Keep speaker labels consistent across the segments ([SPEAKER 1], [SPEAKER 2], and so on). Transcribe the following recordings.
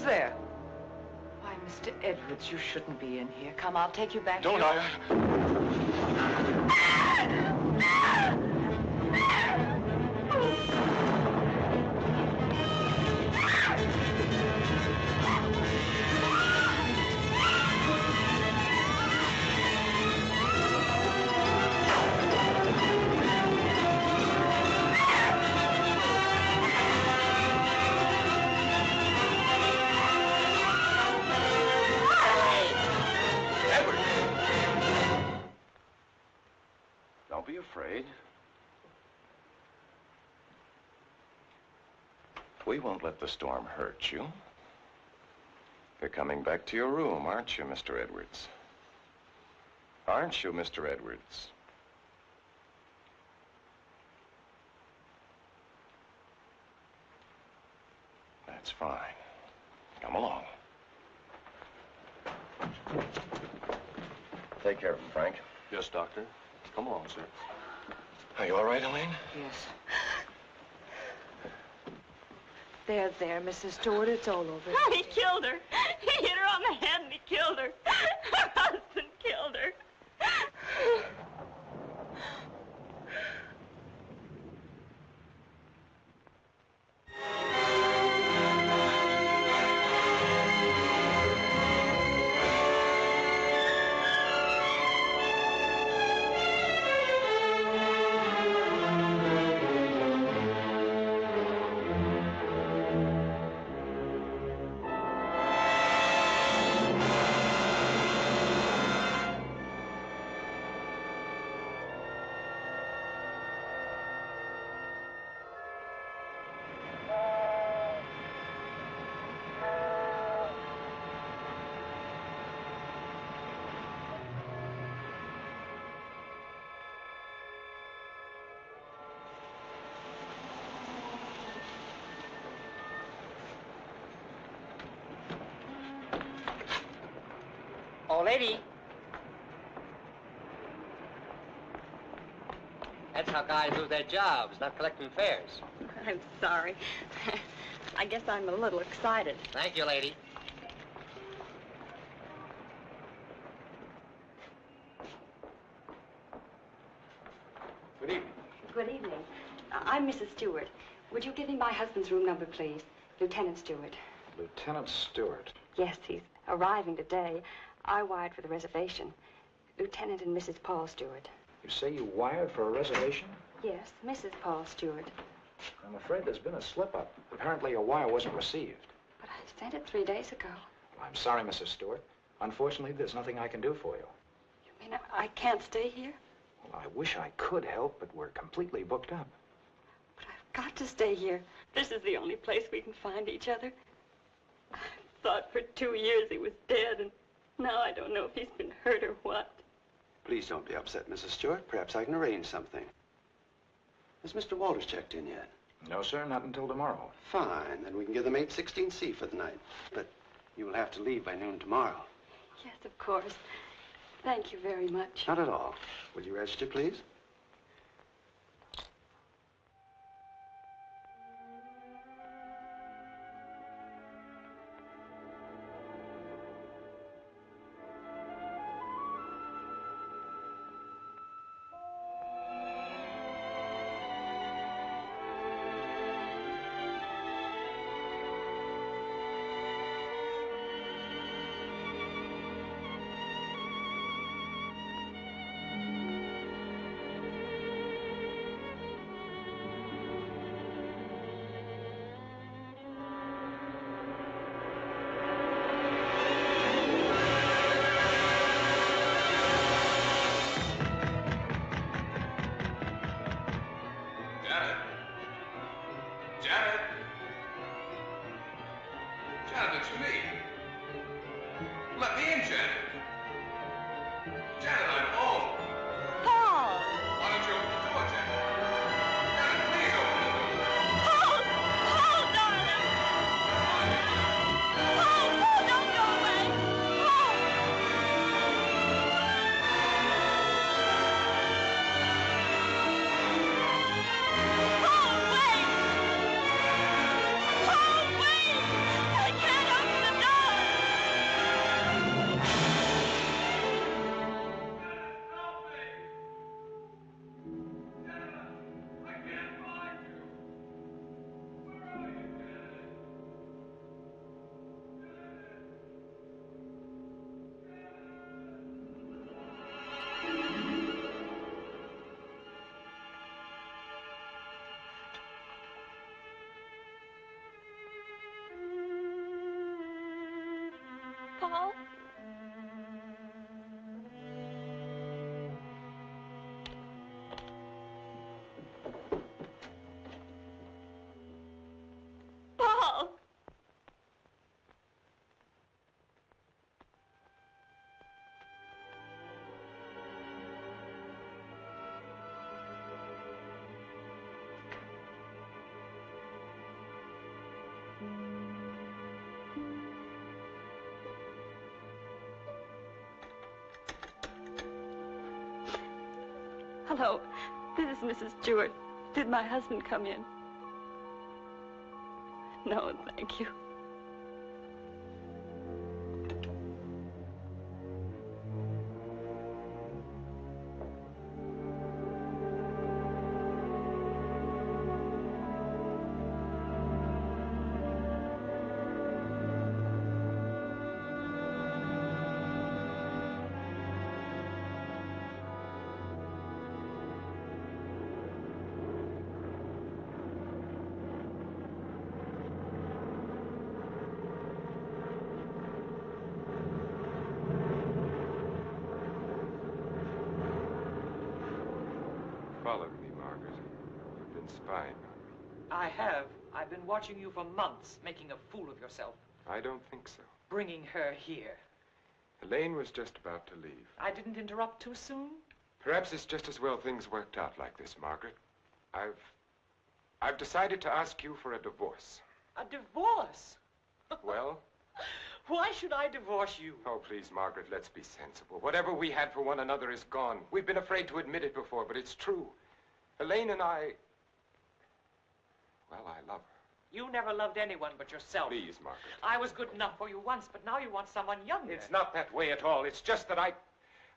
[SPEAKER 1] Who's there? Why, Mr. Edwards, you shouldn't be in here. Come, I'll take you back.
[SPEAKER 2] Don't I? Don't be afraid. We won't let the storm hurt you. You're coming back to your room, aren't you, Mr. Edwards? Aren't you, Mr. Edwards? That's fine. Come along. Take care of him, Frank.
[SPEAKER 3] Yes, Doctor. Come along, sir.
[SPEAKER 2] Are you all right, Elaine?
[SPEAKER 1] Yes. There, Mrs. Stewart, it's all over.
[SPEAKER 4] Oh, he killed her. He hit her on the head and he killed her. Her husband killed her.
[SPEAKER 5] Oh, lady. That's how guys lose their jobs, not collecting fares.
[SPEAKER 4] I'm sorry. I guess I'm a little excited.
[SPEAKER 5] Thank you, lady.
[SPEAKER 2] Good evening.
[SPEAKER 4] Good evening. I'm Mrs. Stewart. Would you give me my husband's room number, please? Lieutenant Stewart.
[SPEAKER 6] Lieutenant Stewart?
[SPEAKER 4] Yes, he's arriving today. I wired for the reservation. Lieutenant and Mrs. Paul Stewart.
[SPEAKER 6] You say you wired for a reservation?
[SPEAKER 4] Yes, Mrs. Paul Stewart.
[SPEAKER 6] I'm afraid there's been a slip-up. Apparently your wire wasn't received.
[SPEAKER 4] But I sent it 3 days ago.
[SPEAKER 6] I'm sorry, Mrs. Stewart. Unfortunately, there's nothing I can do for you.
[SPEAKER 4] You mean I can't stay here?
[SPEAKER 6] Well, I wish I could help, but we're completely booked up.
[SPEAKER 4] But I've got to stay here. This is the only place we can find each other. I thought for 2 years he was dead, and now I don't know if he's been hurt or what.
[SPEAKER 7] Please don't be upset, Mrs. Stewart. Perhaps I can arrange something. Has Mr. Walters checked in yet?
[SPEAKER 6] No, sir, not until tomorrow.
[SPEAKER 7] Fine. Then we can give them 816C for the night. But you will have to leave by noon tomorrow.
[SPEAKER 4] Yes, of course. Thank you very much.
[SPEAKER 7] Not at all. Will you register, please?
[SPEAKER 4] Hello. This is Mrs. Stewart. Did my husband come in? No, thank you.
[SPEAKER 8] Followed me, Margaret. You've been spying on me.
[SPEAKER 9] I have. I've been watching you for months, making a fool of yourself.
[SPEAKER 8] I don't think so.
[SPEAKER 9] Bringing her here.
[SPEAKER 8] Elaine was just about to leave.
[SPEAKER 9] I didn't interrupt too soon?
[SPEAKER 8] Perhaps it's just as well things worked out like this, Margaret. I've decided to ask you for a divorce.
[SPEAKER 9] A divorce?
[SPEAKER 8] Well?
[SPEAKER 9] Why should I divorce you?
[SPEAKER 8] Oh, please, Margaret, let's be sensible. Whatever we had for one another is gone. We've been afraid to admit it before, but it's true. Elaine and I... Well, I love her.
[SPEAKER 9] You never loved anyone but yourself.
[SPEAKER 8] Please, Margaret.
[SPEAKER 9] I was good enough for you once, but now you want someone younger.
[SPEAKER 8] It's not that way at all. It's just that I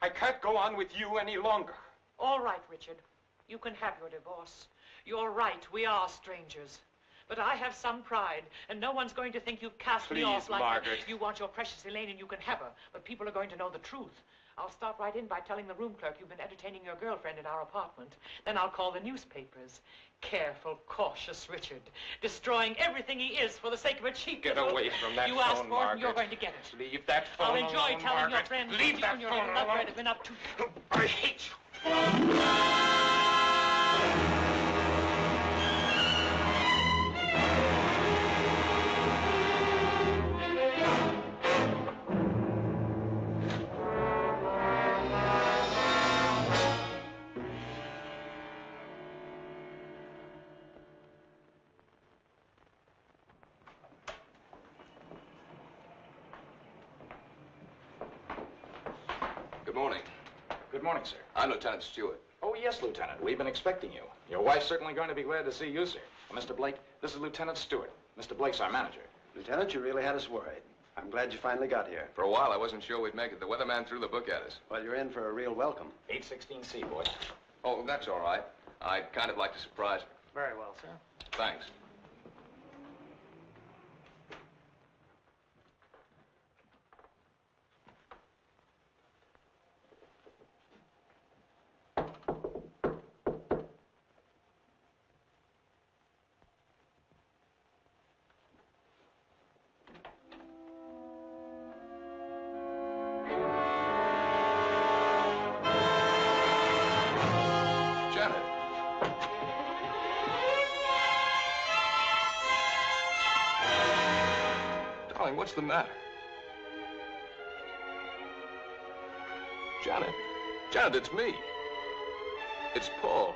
[SPEAKER 8] can't go on with you any longer.
[SPEAKER 9] All right, Richard. You can have your divorce. You're right. We are strangers. But I have some pride, and no one's going to think you've cast me off like
[SPEAKER 8] Margaret.
[SPEAKER 9] that. You want your precious Elaine, and you can have her. But people are going to know the truth. I'll start right in by telling the room clerk you've been entertaining your girlfriend in our apartment. Then I'll call the newspapers. Careful, cautious Richard. Destroying everything he is for the sake of a cheap...
[SPEAKER 8] Get away from that
[SPEAKER 9] You
[SPEAKER 8] phone,
[SPEAKER 9] asked for it,
[SPEAKER 8] Margaret.
[SPEAKER 9] and you're going to get it.
[SPEAKER 8] Leave that phone
[SPEAKER 9] I'll enjoy
[SPEAKER 8] alone,
[SPEAKER 9] telling
[SPEAKER 8] Margaret.
[SPEAKER 9] your friends
[SPEAKER 8] Leave
[SPEAKER 9] that you
[SPEAKER 8] that
[SPEAKER 9] and your
[SPEAKER 8] phone
[SPEAKER 9] little lover
[SPEAKER 8] alone.
[SPEAKER 9] have been up to...
[SPEAKER 8] I hate you.
[SPEAKER 3] Good morning.
[SPEAKER 6] Good morning, sir.
[SPEAKER 3] I'm Lieutenant Stewart.
[SPEAKER 6] Oh, yes, Lieutenant. We've been expecting you. Your wife's certainly going to be glad to see you, sir. Mr. Blake, this is Lieutenant Stewart. Mr. Blake's our manager.
[SPEAKER 7] Lieutenant, you really had us worried. I'm glad you finally got here.
[SPEAKER 3] For a while, I wasn't sure we'd make it. The weatherman threw the book at us.
[SPEAKER 7] Well, you're in for a real welcome.
[SPEAKER 6] 816C, boy.
[SPEAKER 3] Oh, that's all right. I'd kind of like to surprise her.
[SPEAKER 9] Very well, sir.
[SPEAKER 3] Thanks. Janet. Darling, what's the matter? Janet. Janet, it's me. It's Paul.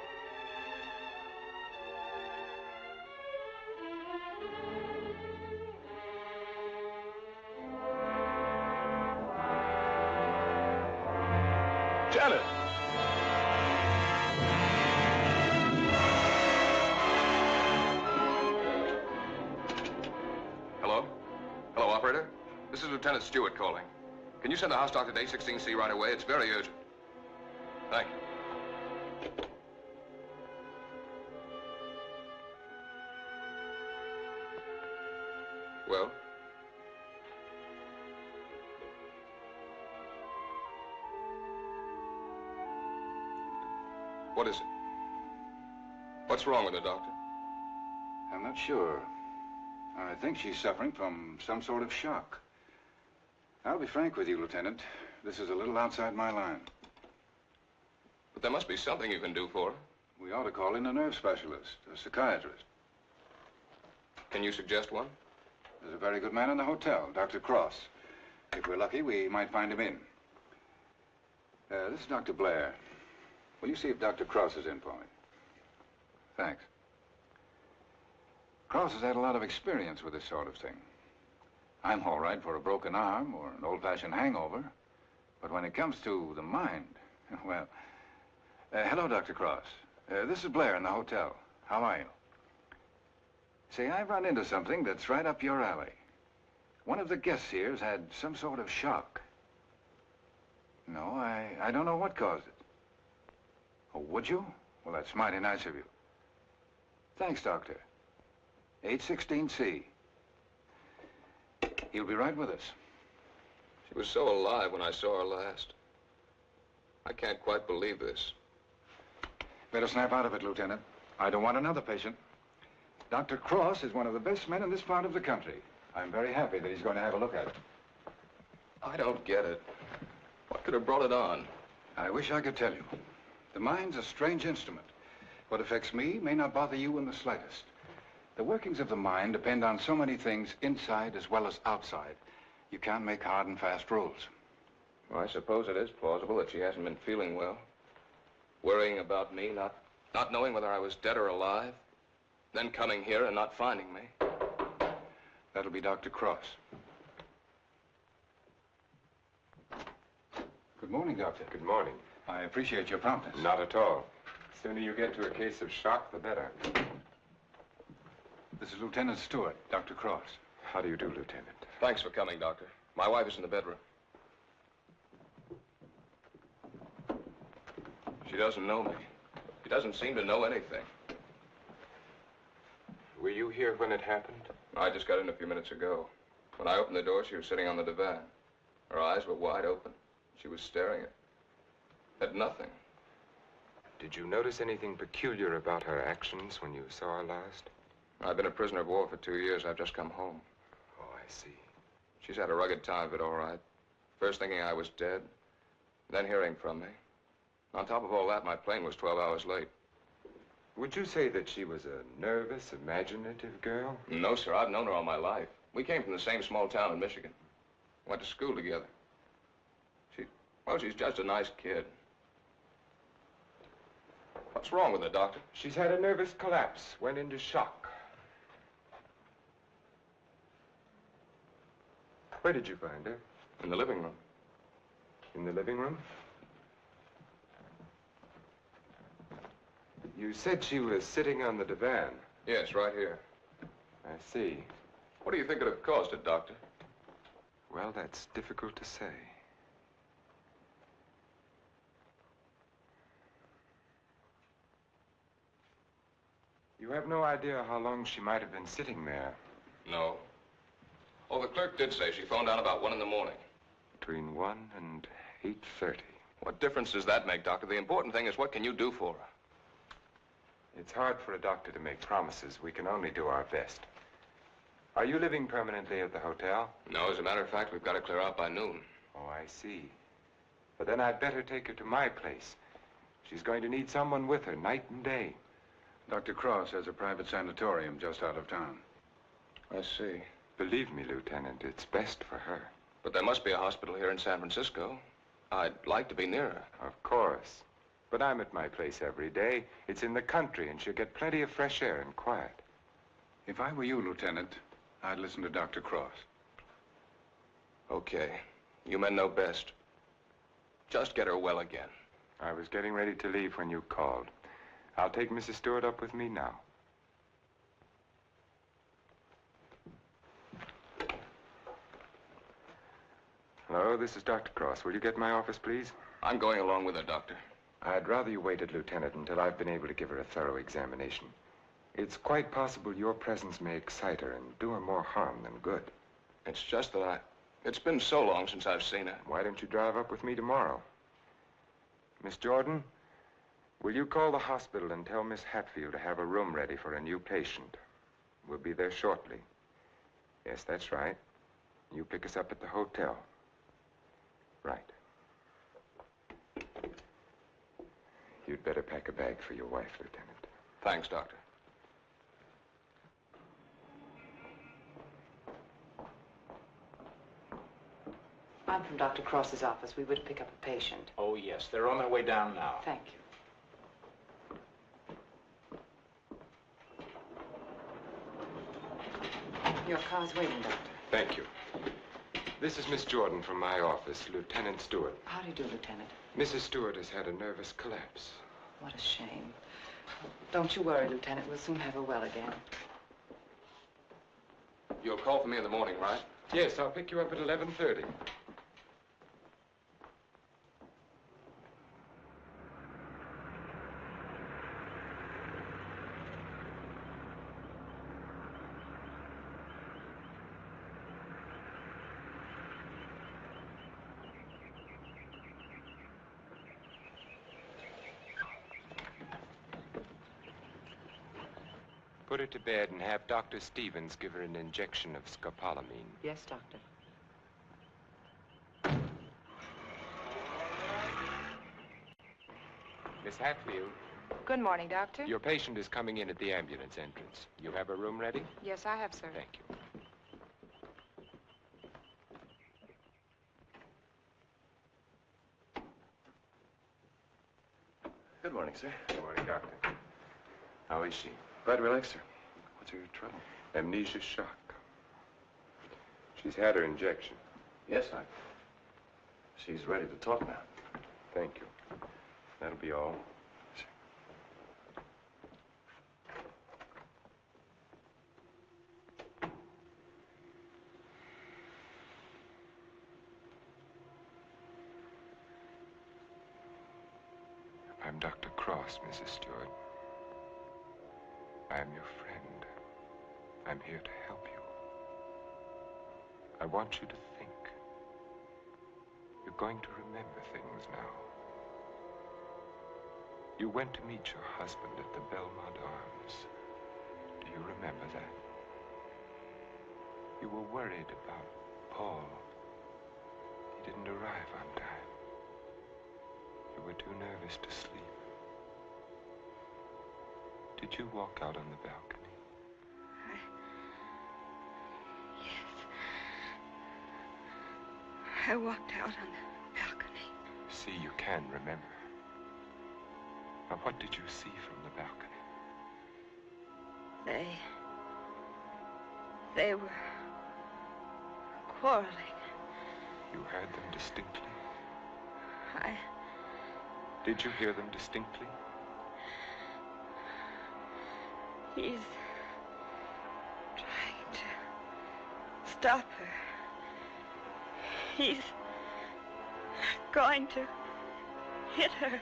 [SPEAKER 3] Janet! Hello? Hello, operator? This is Lieutenant Stewart calling. Can you send the house doctor to A16C right away? It's very urgent. Thank you. Well? What is it? What's wrong with her, Doctor?
[SPEAKER 10] I'm not sure. I think she's suffering from some sort of shock. I'll be frank with you, Lieutenant. This is a little outside my line.
[SPEAKER 3] But there must be something you can do for her.
[SPEAKER 10] We ought to call in a nerve specialist, a psychiatrist.
[SPEAKER 3] Can you suggest one?
[SPEAKER 10] There's a very good man in the hotel, Dr. Cross. If we're lucky, we might find him in. This is Dr. Blair. Will you see if Dr. Cross is in for me? Thanks. Cross has had a lot of experience with this sort of thing. I'm all right for a broken arm or an old-fashioned hangover. But when it comes to the mind, well, Hello, Dr. Cross. This is Blair in the hotel. How are you? Say, I've run into something that's right up your alley. One of the guests here's had some sort of shock. No, I don't know what caused it. Oh, would you? Well, that's mighty nice of you. Thanks, Doctor. 816C. He'll be right with us.
[SPEAKER 3] She was so alive when I saw her last. I can't quite believe this.
[SPEAKER 10] Better snap out of it, Lieutenant. I don't want another patient. Dr. Cross is one of the best men in this part of the country. I'm very happy that he's going to have a look at it.
[SPEAKER 3] I don't get it. What could have brought it on?
[SPEAKER 10] I wish I could tell you. The mind's a strange instrument. What affects me may not bother you in the slightest. The workings of the mind depend on so many things inside as well as outside. You can't make hard and fast rules.
[SPEAKER 3] Well, I suppose it is plausible that she hasn't been feeling well. Worrying about me, not knowing whether I was dead or alive. Then coming here and not finding me.
[SPEAKER 10] That'll be Dr. Cross. Good morning, Doctor.
[SPEAKER 8] Good morning.
[SPEAKER 10] I appreciate your promptness.
[SPEAKER 8] Not at all. The sooner you get to a case of shock, the better.
[SPEAKER 10] This is Lieutenant Stewart, Dr. Cross.
[SPEAKER 8] How do you do, Lieutenant?
[SPEAKER 3] Thanks for coming, Doctor. My wife is in the bedroom. She doesn't know me. She doesn't seem to know anything.
[SPEAKER 8] Were you here when it happened?
[SPEAKER 3] I just got in a few minutes ago. When I opened the door, she was sitting on the divan. Her eyes were wide open. She was staring at nothing.
[SPEAKER 8] Did you notice anything peculiar about her actions when you saw her last?
[SPEAKER 3] I've been a prisoner of war for 2 years. I've just come home.
[SPEAKER 8] Oh, I see.
[SPEAKER 3] She's had a rugged time of it, all right. First thinking I was dead, then hearing from me. On top of all that, my plane was 12 hours late.
[SPEAKER 8] Would you say that she was a nervous, imaginative girl?
[SPEAKER 3] No, sir. I've known her all my life. We came from the same small town in Michigan. Went to school together. She's just a nice kid. What's wrong with her, Doctor?
[SPEAKER 8] She's had a nervous collapse, went into shock. Where did you find her?
[SPEAKER 3] In the living room.
[SPEAKER 8] In the living room? You said she was sitting on the divan.
[SPEAKER 3] Yes, right here.
[SPEAKER 8] I see.
[SPEAKER 3] What do you think could have caused it, Doctor?
[SPEAKER 8] Well, that's difficult to say. You have no idea how long she might have been sitting there.
[SPEAKER 3] No. Oh, the clerk did say she phoned out about 1 in the morning.
[SPEAKER 8] Between 1 and 8:30.
[SPEAKER 3] What difference does that make, Doctor? The important thing is what can you do for her?
[SPEAKER 8] It's hard for a doctor to make promises. We can only do our best. Are you living permanently at the hotel?
[SPEAKER 3] No, as a matter of fact, we've got to clear out by noon.
[SPEAKER 8] Oh, I see. But then I'd better take her to my place. She's going to need someone with her night and day.
[SPEAKER 10] Dr. Cross has a private sanatorium just out of town.
[SPEAKER 3] I see.
[SPEAKER 8] Believe me, Lieutenant, it's best for her.
[SPEAKER 3] But there must be a hospital here in San Francisco. I'd like to be near her.
[SPEAKER 8] Of course. But I'm at my place every day. It's in the country, and she'll get plenty of fresh air and quiet.
[SPEAKER 10] If I were you, Lieutenant, I'd listen to Dr. Cross.
[SPEAKER 3] Okay. You men know best. Just get her well again.
[SPEAKER 8] I was getting ready to leave when you called. I'll take Mrs. Stewart up with me now. Hello, this is Dr. Cross. Will you get my office, please?
[SPEAKER 3] I'm going along with her, Doctor.
[SPEAKER 8] I'd rather you waited, Lieutenant, until I've been able to give her a thorough examination. It's quite possible your presence may excite her and do her more harm than good.
[SPEAKER 3] It's just that it's been so long since I've seen her.
[SPEAKER 8] Why don't you drive up with me tomorrow? Miss Jordan, will you call the hospital and tell Miss Hatfield to have a room ready for a new patient? We'll be there shortly. Yes, that's right. You pick us up at the hotel. Right. You'd better pack a bag for your wife, Lieutenant.
[SPEAKER 3] Thanks, Doctor.
[SPEAKER 1] I'm from Dr. Cross's office. We were to pick up a patient.
[SPEAKER 6] Oh, yes. They're on their way down now.
[SPEAKER 1] Thank you. Your car's waiting, Doctor.
[SPEAKER 8] Thank you. This is Miss Jordan from my office, Lieutenant Stewart.
[SPEAKER 1] How do you do, Lieutenant?
[SPEAKER 8] Mrs. Stewart has had a nervous collapse.
[SPEAKER 1] What a shame. Don't you worry, Lieutenant. We'll soon have her well again.
[SPEAKER 3] You'll call for me in the morning, right?
[SPEAKER 8] Yes, I'll pick you up at 11:30. Put her to bed and have Dr. Stevens give her an injection of scopolamine.
[SPEAKER 1] Yes, Doctor.
[SPEAKER 8] Miss Hatfield,
[SPEAKER 11] Good morning, Doctor.
[SPEAKER 8] your patient is coming in at the ambulance entrance. You have a room ready?
[SPEAKER 11] Yes, I have, sir.
[SPEAKER 8] Thank you.
[SPEAKER 2] Good morning, sir.
[SPEAKER 8] Good morning, Doctor.
[SPEAKER 2] How is she? Quite relaxed, sir. What's her trouble?
[SPEAKER 8] Amnesia shock. She's had her injection.
[SPEAKER 2] Yes, she's ready to talk now.
[SPEAKER 8] Thank you. That'll be all. I'm Dr. Cross, Mrs. Stewart. I am your friend. I'm here to help you. I want you to think. You're going to remember things now. You went to meet your husband at the Belmont Arms. Do you remember that? You were worried about Paul. He didn't arrive on time. You were too nervous to sleep. Did you walk out on the balcony?
[SPEAKER 4] Yes. I walked out on the balcony.
[SPEAKER 8] See, you can remember. Now, what did you see from the balcony?
[SPEAKER 4] They were quarreling.
[SPEAKER 8] You heard them distinctly?
[SPEAKER 4] I...
[SPEAKER 8] Did you hear them distinctly?
[SPEAKER 4] He's trying to stop her. He's going to hit her.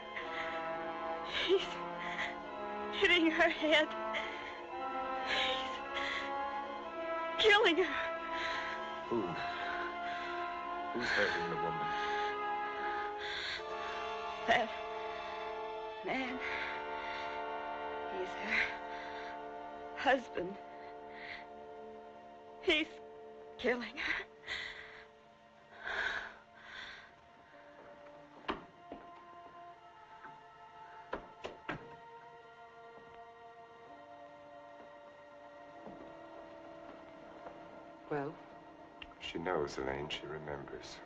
[SPEAKER 4] He's hitting her head. He's killing her.
[SPEAKER 8] Who? Who's hurting the woman?
[SPEAKER 4] That man. He's her husband. He's killing her.
[SPEAKER 1] Well?
[SPEAKER 8] She knows, Elaine. She remembers.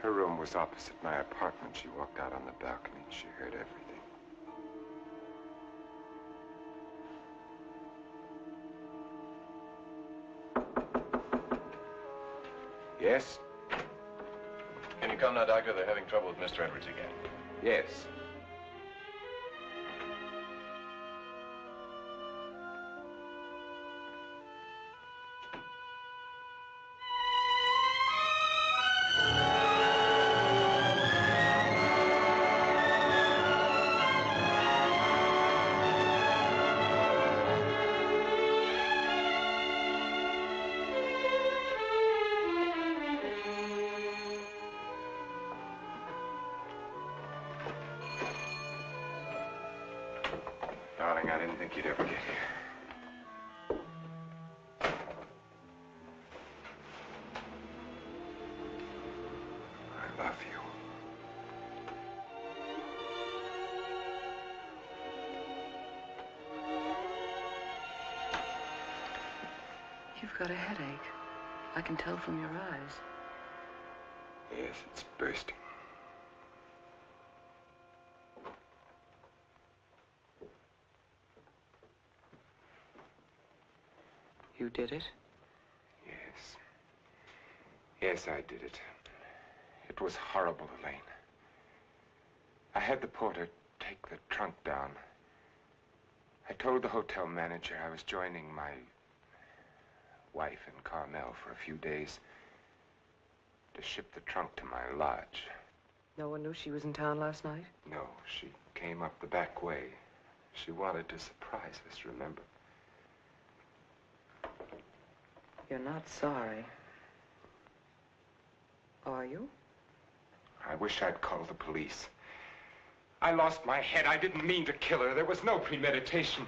[SPEAKER 8] Her room was opposite my apartment. She walked out on the balcony. She heard everything. Yes?
[SPEAKER 2] Can you come now, Doctor? They're having trouble with Mr. Edwards again.
[SPEAKER 8] Yes. Darling, I didn't think you'd ever get here. I love you.
[SPEAKER 1] You've got a headache. I can tell from your eyes.
[SPEAKER 8] Yes, it's bursting.
[SPEAKER 1] You did it?
[SPEAKER 8] Yes. Yes, I did it. It was horrible, Elaine. I had the porter take the trunk down. I told the hotel manager I was joining my wife in Carmel for a few days to ship the trunk to my lodge.
[SPEAKER 1] No one knew she was in town last night?
[SPEAKER 8] No, she came up the back way. She wanted to surprise us, remember?
[SPEAKER 1] You're not sorry. Are you?
[SPEAKER 8] I wish I'd called the police. I lost my head. I didn't mean to kill her. There was no premeditation.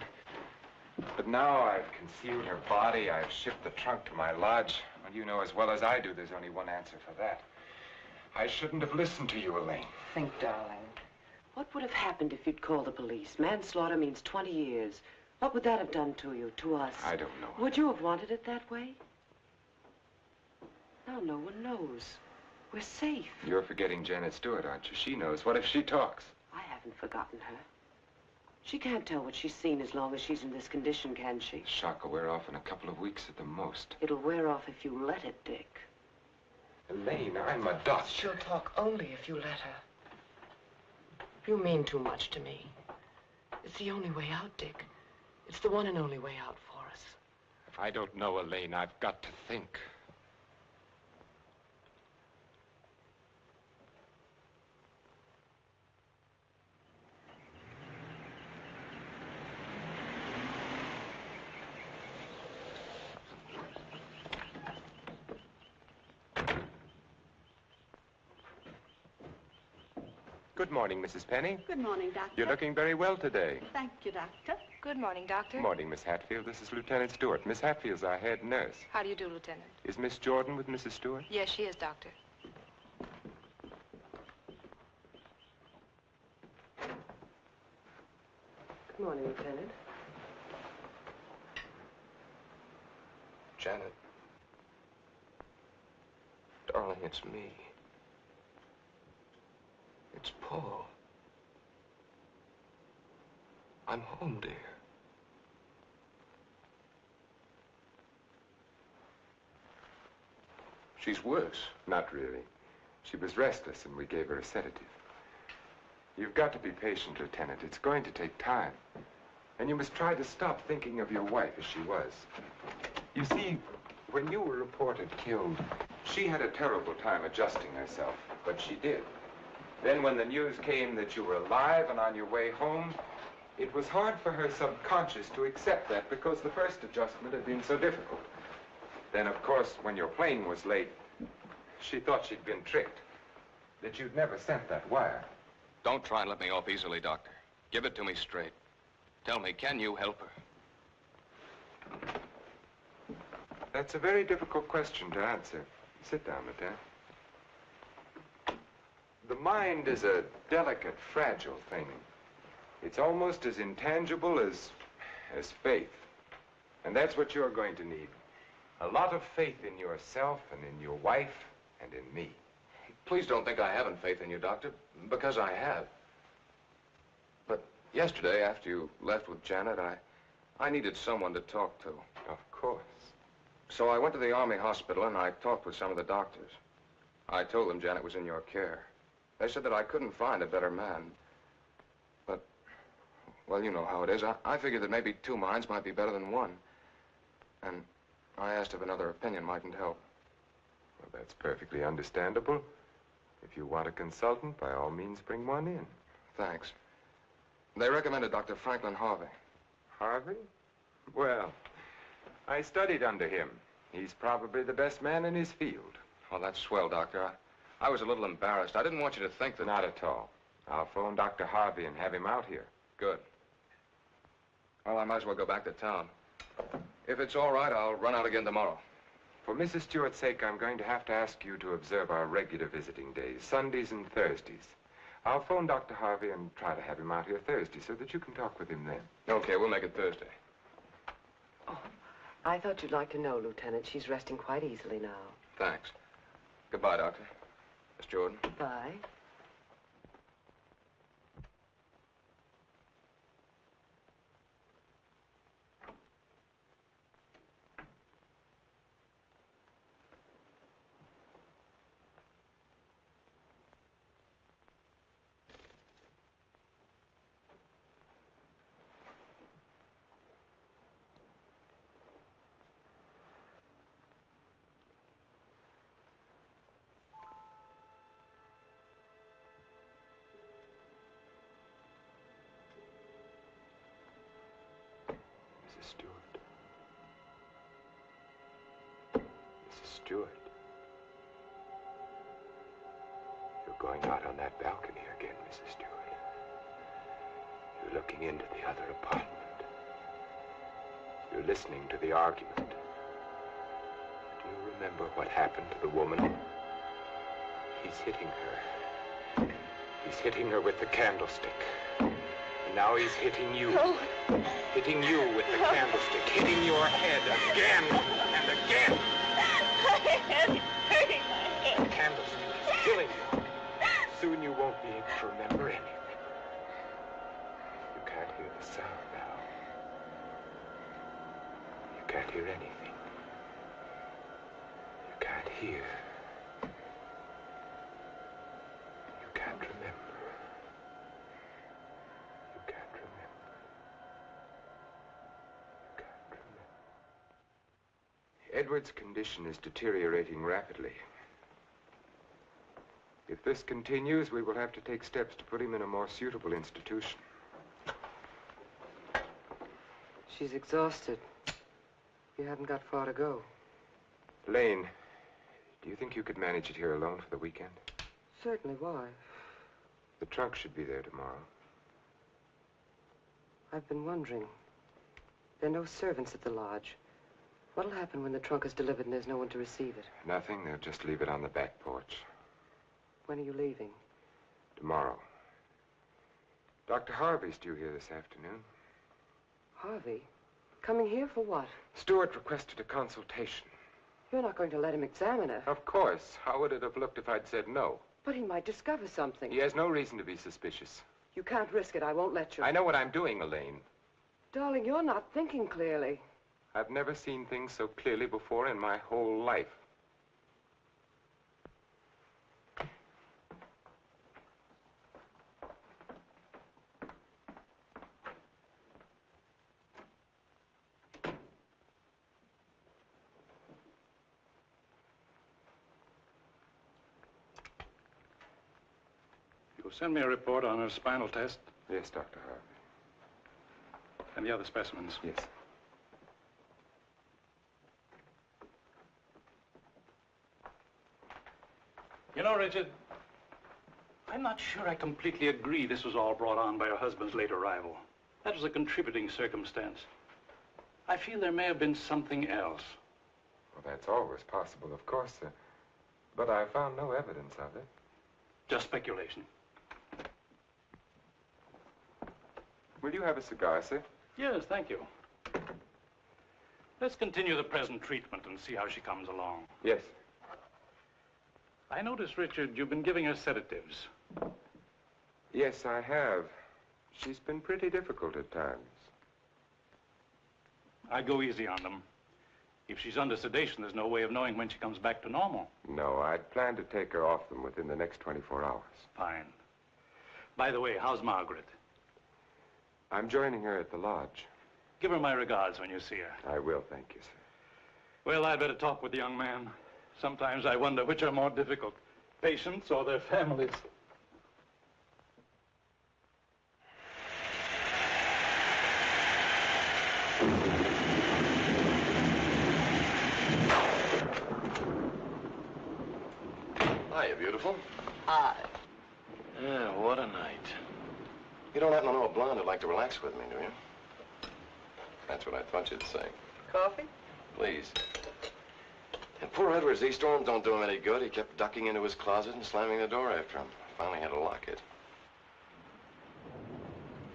[SPEAKER 8] But now I've concealed her body. I've shipped the trunk to my lodge. Well, you know as well as I do, there's only one answer for that. I shouldn't have listened to you, Elaine.
[SPEAKER 1] Think, darling. What would have happened if you'd called the police? Manslaughter means 20 years. What would that have done to you, to us?
[SPEAKER 8] I don't know.
[SPEAKER 1] Would you have wanted it that way? Now no one knows. We're safe.
[SPEAKER 8] You're forgetting Janet Stewart, aren't you? She knows. What if she talks?
[SPEAKER 1] I haven't forgotten her. She can't tell what she's seen as long as she's in this condition, can she?
[SPEAKER 8] The shock will wear off in a couple of weeks at the most.
[SPEAKER 1] It'll wear off if you let it, Dick.
[SPEAKER 8] Elaine, I'm a doctor.
[SPEAKER 1] She'll talk only if you let her. You mean too much to me. It's the only way out, Dick. It's the one and only way out for us.
[SPEAKER 8] I don't know, Elaine. I've got to think. Good morning, Mrs. Penny.
[SPEAKER 12] Good morning, Doctor.
[SPEAKER 8] You're looking very well today.
[SPEAKER 12] Thank you, Doctor.
[SPEAKER 11] Good morning, Doctor.
[SPEAKER 8] Good morning, Miss Hatfield. This is Lieutenant Stewart. Miss Hatfield's our head nurse.
[SPEAKER 11] How do you do, Lieutenant?
[SPEAKER 8] Is Miss Jordan with Mrs. Stewart?
[SPEAKER 11] Yes, she is, Doctor.
[SPEAKER 1] Good morning, Lieutenant.
[SPEAKER 3] Janet. Darling, it's me. It's Paul. I'm home, dear. She's worse.
[SPEAKER 8] Not really. She was restless, and we gave her a sedative. You've got to be patient, Lieutenant. It's going to take time. And you must try to stop thinking of your wife as she was. You see, when you were reported killed, she had a terrible time adjusting herself, but she did. Then when the news came that you were alive and on your way home, it was hard for her subconscious to accept that because the first adjustment had been so difficult. Then, of course, when your plane was late, she thought she'd been tricked, that you'd never sent that wire.
[SPEAKER 3] Don't try and let me off easily, Doctor. Give it to me straight. Tell me, can you help her?
[SPEAKER 8] That's a very difficult question to answer. Sit down, Lieutenant. The mind is a delicate, fragile thing. It's almost as intangible as faith. And that's what you're going to need. A lot of faith in yourself and in your wife and in me.
[SPEAKER 3] Please don't think I haven't faith in you, Doctor, because I have. But yesterday, after you left with Janet, I needed someone to talk to.
[SPEAKER 8] Of course.
[SPEAKER 3] So I went to the Army hospital and I talked with some of the doctors. I told them Janet was in your care. They said that I couldn't find a better man. But, well, you know how it is. I figured that maybe two minds might be better than one. And I asked if another opinion mightn't help.
[SPEAKER 8] Well, that's perfectly understandable. If you want a consultant, by all means, bring one in.
[SPEAKER 3] Thanks. They recommended Dr. Franklin Harvey.
[SPEAKER 8] Harvey? Well, I studied under him. He's probably the best man in his field.
[SPEAKER 3] Oh, that's swell, Doctor. I was a little embarrassed. I didn't want you to think that...
[SPEAKER 8] Not at all. I'll phone Dr. Harvey and have him out here.
[SPEAKER 3] Good. Well, I might as well go back to town. If it's all right, I'll run out again tomorrow.
[SPEAKER 8] For Mrs. Stewart's sake, I'm going to have to ask you to observe our regular visiting days, Sundays and Thursdays. I'll phone Dr. Harvey and try to have him out here Thursday so that you can talk with him then.
[SPEAKER 3] Okay, we'll make it Thursday.
[SPEAKER 1] Oh, I thought you'd like to know, Lieutenant. She's resting quite easily now.
[SPEAKER 3] Thanks. Goodbye, Doctor. Miss Jordan.
[SPEAKER 1] Bye.
[SPEAKER 8] Stewart. You're going out on that balcony again, Mrs. Stewart. You're looking into the other apartment. You're listening to the argument. Do you remember what happened to the woman? He's hitting her. He's hitting her with the candlestick. And now he's hitting you.
[SPEAKER 4] No.
[SPEAKER 8] Hitting you with the candlestick. Hitting your head again and again.
[SPEAKER 4] My head is hurting my head.
[SPEAKER 8] The candlestick is killing you. Soon you won't be able to remember anything. You can't hear the sound now. You can't hear anything. You can't hear. You can't remember. You can't remember. You can't remember. Edward's condition is deteriorating rapidly. If this continues, we will have to take steps to put him in a more suitable institution.
[SPEAKER 1] She's exhausted. You haven't got far to go.
[SPEAKER 8] Lane, do you think you could manage it here alone for the weekend?
[SPEAKER 1] Certainly, why?
[SPEAKER 8] The trunk should be there tomorrow.
[SPEAKER 1] I've been wondering. There are no servants at the lodge. What'll happen when the trunk is delivered and there's no one to receive it?
[SPEAKER 8] Nothing. They'll just leave it on the back porch.
[SPEAKER 1] When are you leaving?
[SPEAKER 8] Tomorrow. Dr. Harvey's due here this afternoon.
[SPEAKER 1] Harvey? Coming here for what?
[SPEAKER 8] Stewart requested a consultation.
[SPEAKER 1] You're not going to let him examine her.
[SPEAKER 8] Of course. How would it have looked if I'd said no?
[SPEAKER 1] But he might discover something.
[SPEAKER 8] He has no reason to be suspicious.
[SPEAKER 1] You can't risk it. I won't let you.
[SPEAKER 8] I know what I'm doing, Elaine.
[SPEAKER 1] Darling, you're not thinking clearly.
[SPEAKER 8] I've never seen things so clearly before in my whole life.
[SPEAKER 12] You'll send me a report on her spinal test
[SPEAKER 8] Yes, Dr. Harvey.
[SPEAKER 12] and the other specimens.
[SPEAKER 8] Yes.
[SPEAKER 12] You know, Richard, I'm not sure I completely agree this was all brought on by her husband's late arrival. That was a contributing circumstance. I feel there may have been something else.
[SPEAKER 8] Well, that's always possible, of course, sir. But I found no evidence of it.
[SPEAKER 12] Just speculation.
[SPEAKER 8] Will you have a cigar, sir?
[SPEAKER 12] Yes, thank you. Let's continue the present treatment and see how she comes along.
[SPEAKER 8] Yes.
[SPEAKER 12] I notice, Richard, you've been giving her sedatives.
[SPEAKER 8] Yes, I have. She's been pretty difficult at times.
[SPEAKER 12] I go easy on them. If she's under sedation, there's no way of knowing when she comes back to normal.
[SPEAKER 8] No, I'd planned to take her off them within the next 24 hours.
[SPEAKER 12] Fine. By the way, how's Margaret?
[SPEAKER 8] I'm joining her at the lodge.
[SPEAKER 12] Give her my regards when you see her.
[SPEAKER 8] I will, thank you, sir.
[SPEAKER 12] Well, I'd better talk with the young man. Sometimes I wonder which are more difficult, patients or their families.
[SPEAKER 2] Hiya, beautiful.
[SPEAKER 1] Hi.
[SPEAKER 2] Yeah, what a night. You don't happen to know a blonde who'd like to relax with me, do you? That's what I thought you'd say.
[SPEAKER 1] Coffee?
[SPEAKER 2] Please. And poor Edwards, these storms don't do him any good. He kept ducking into his closet and slamming the door after him. Finally had to lock it.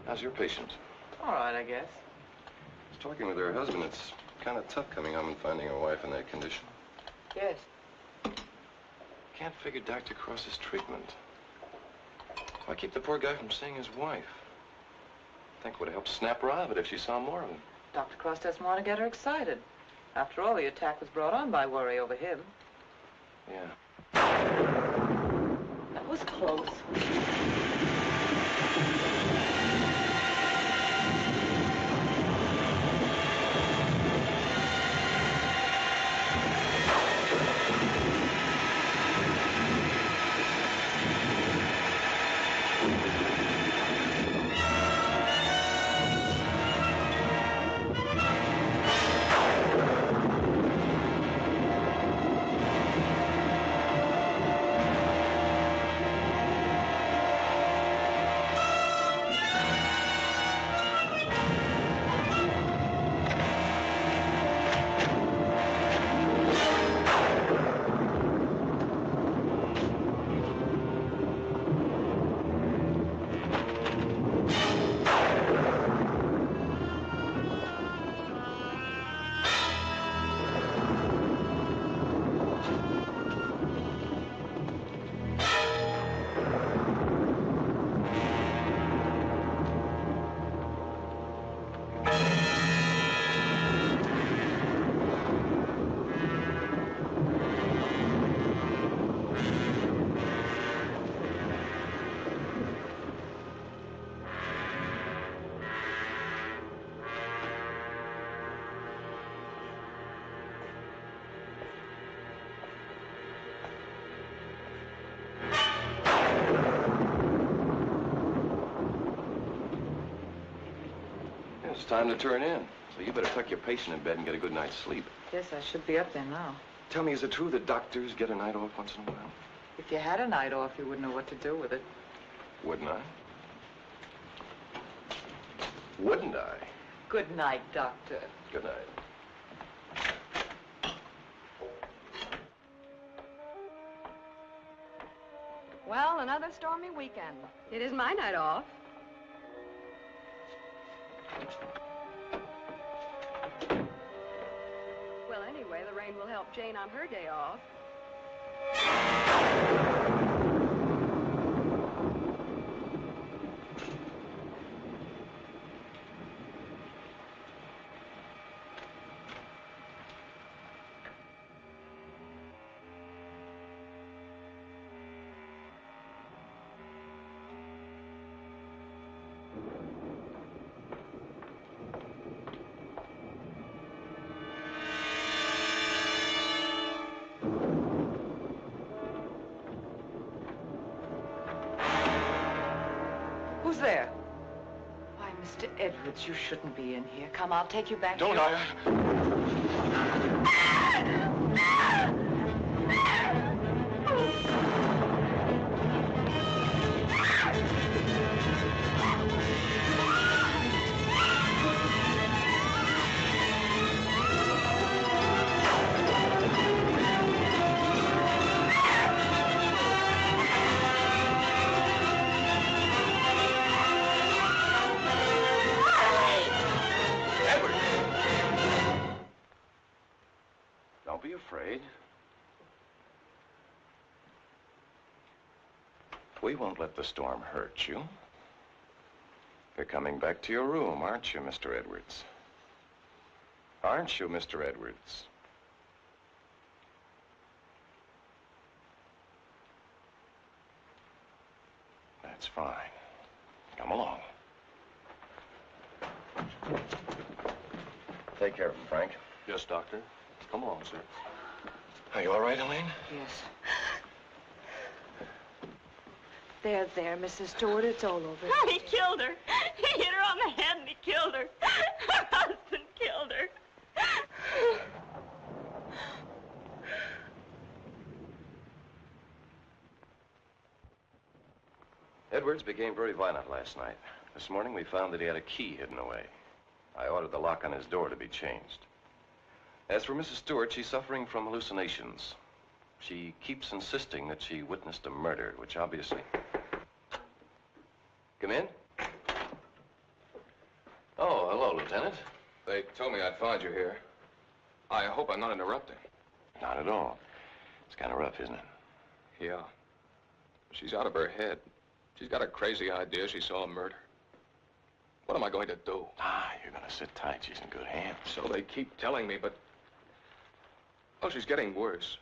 [SPEAKER 2] How's your patient?
[SPEAKER 1] All right, I guess.
[SPEAKER 2] I was talking with her husband. It's kind of tough coming home and finding a wife in that condition.
[SPEAKER 1] Yes.
[SPEAKER 2] Can't figure Dr. Cross's treatment. Why keep the poor guy from seeing his wife? I think it would have helped snap her out of it if she saw more of him.
[SPEAKER 1] Dr. Cross doesn't want to get her excited. After all, the attack was brought on by worry over him.
[SPEAKER 2] Yeah.
[SPEAKER 1] That was close.
[SPEAKER 2] It's time to turn in. So you better tuck your patient in bed and get a good night's sleep.
[SPEAKER 9] Yes, I should be up there now.
[SPEAKER 2] Tell me, is it true that doctors get a night off once in a while?
[SPEAKER 9] If you had a night off, you wouldn't know what to do with it.
[SPEAKER 2] Wouldn't I? Wouldn't I?
[SPEAKER 9] Good night, Doctor.
[SPEAKER 2] Good night.
[SPEAKER 11] Well, another stormy weekend. It is my night off. Well, anyway, the rain will help Jane on her day off.
[SPEAKER 9] Who's there? Why, Mr. Edwards, you shouldn't be in here. Come, I'll take you back.
[SPEAKER 2] Don't
[SPEAKER 9] here.
[SPEAKER 2] Don't be afraid. We won't let the storm hurt you. You're coming back to your room, aren't you, Mr. Edwards? Aren't you, Mr. Edwards? That's fine. Come along. Take care of him, Frank.
[SPEAKER 6] Yes, Doctor. Come along, sir.
[SPEAKER 2] Are you all right, Elaine?
[SPEAKER 9] Yes. There, Mrs. Stewart, it's all over.
[SPEAKER 4] Oh, he killed her. He hit her on the head and he killed her. Her husband killed her.
[SPEAKER 2] Edwards became very violent last night. This morning we found that he had a key hidden away. I ordered the lock on his door to be changed. As for Mrs. Stewart, she's suffering from hallucinations. She keeps insisting that she witnessed a murder, which obviously... Come in? Oh, hello, Lieutenant.
[SPEAKER 3] They told me I'd find you here. I hope I'm not interrupting.
[SPEAKER 2] Not at all. It's kind of rough, isn't it?
[SPEAKER 3] Yeah. She's out of her head. She's got a crazy idea she saw a murder. What am I going to do?
[SPEAKER 2] Ah, you're going to sit tight. She's in good hands.
[SPEAKER 3] So they keep telling me, but... Well, she's getting worse.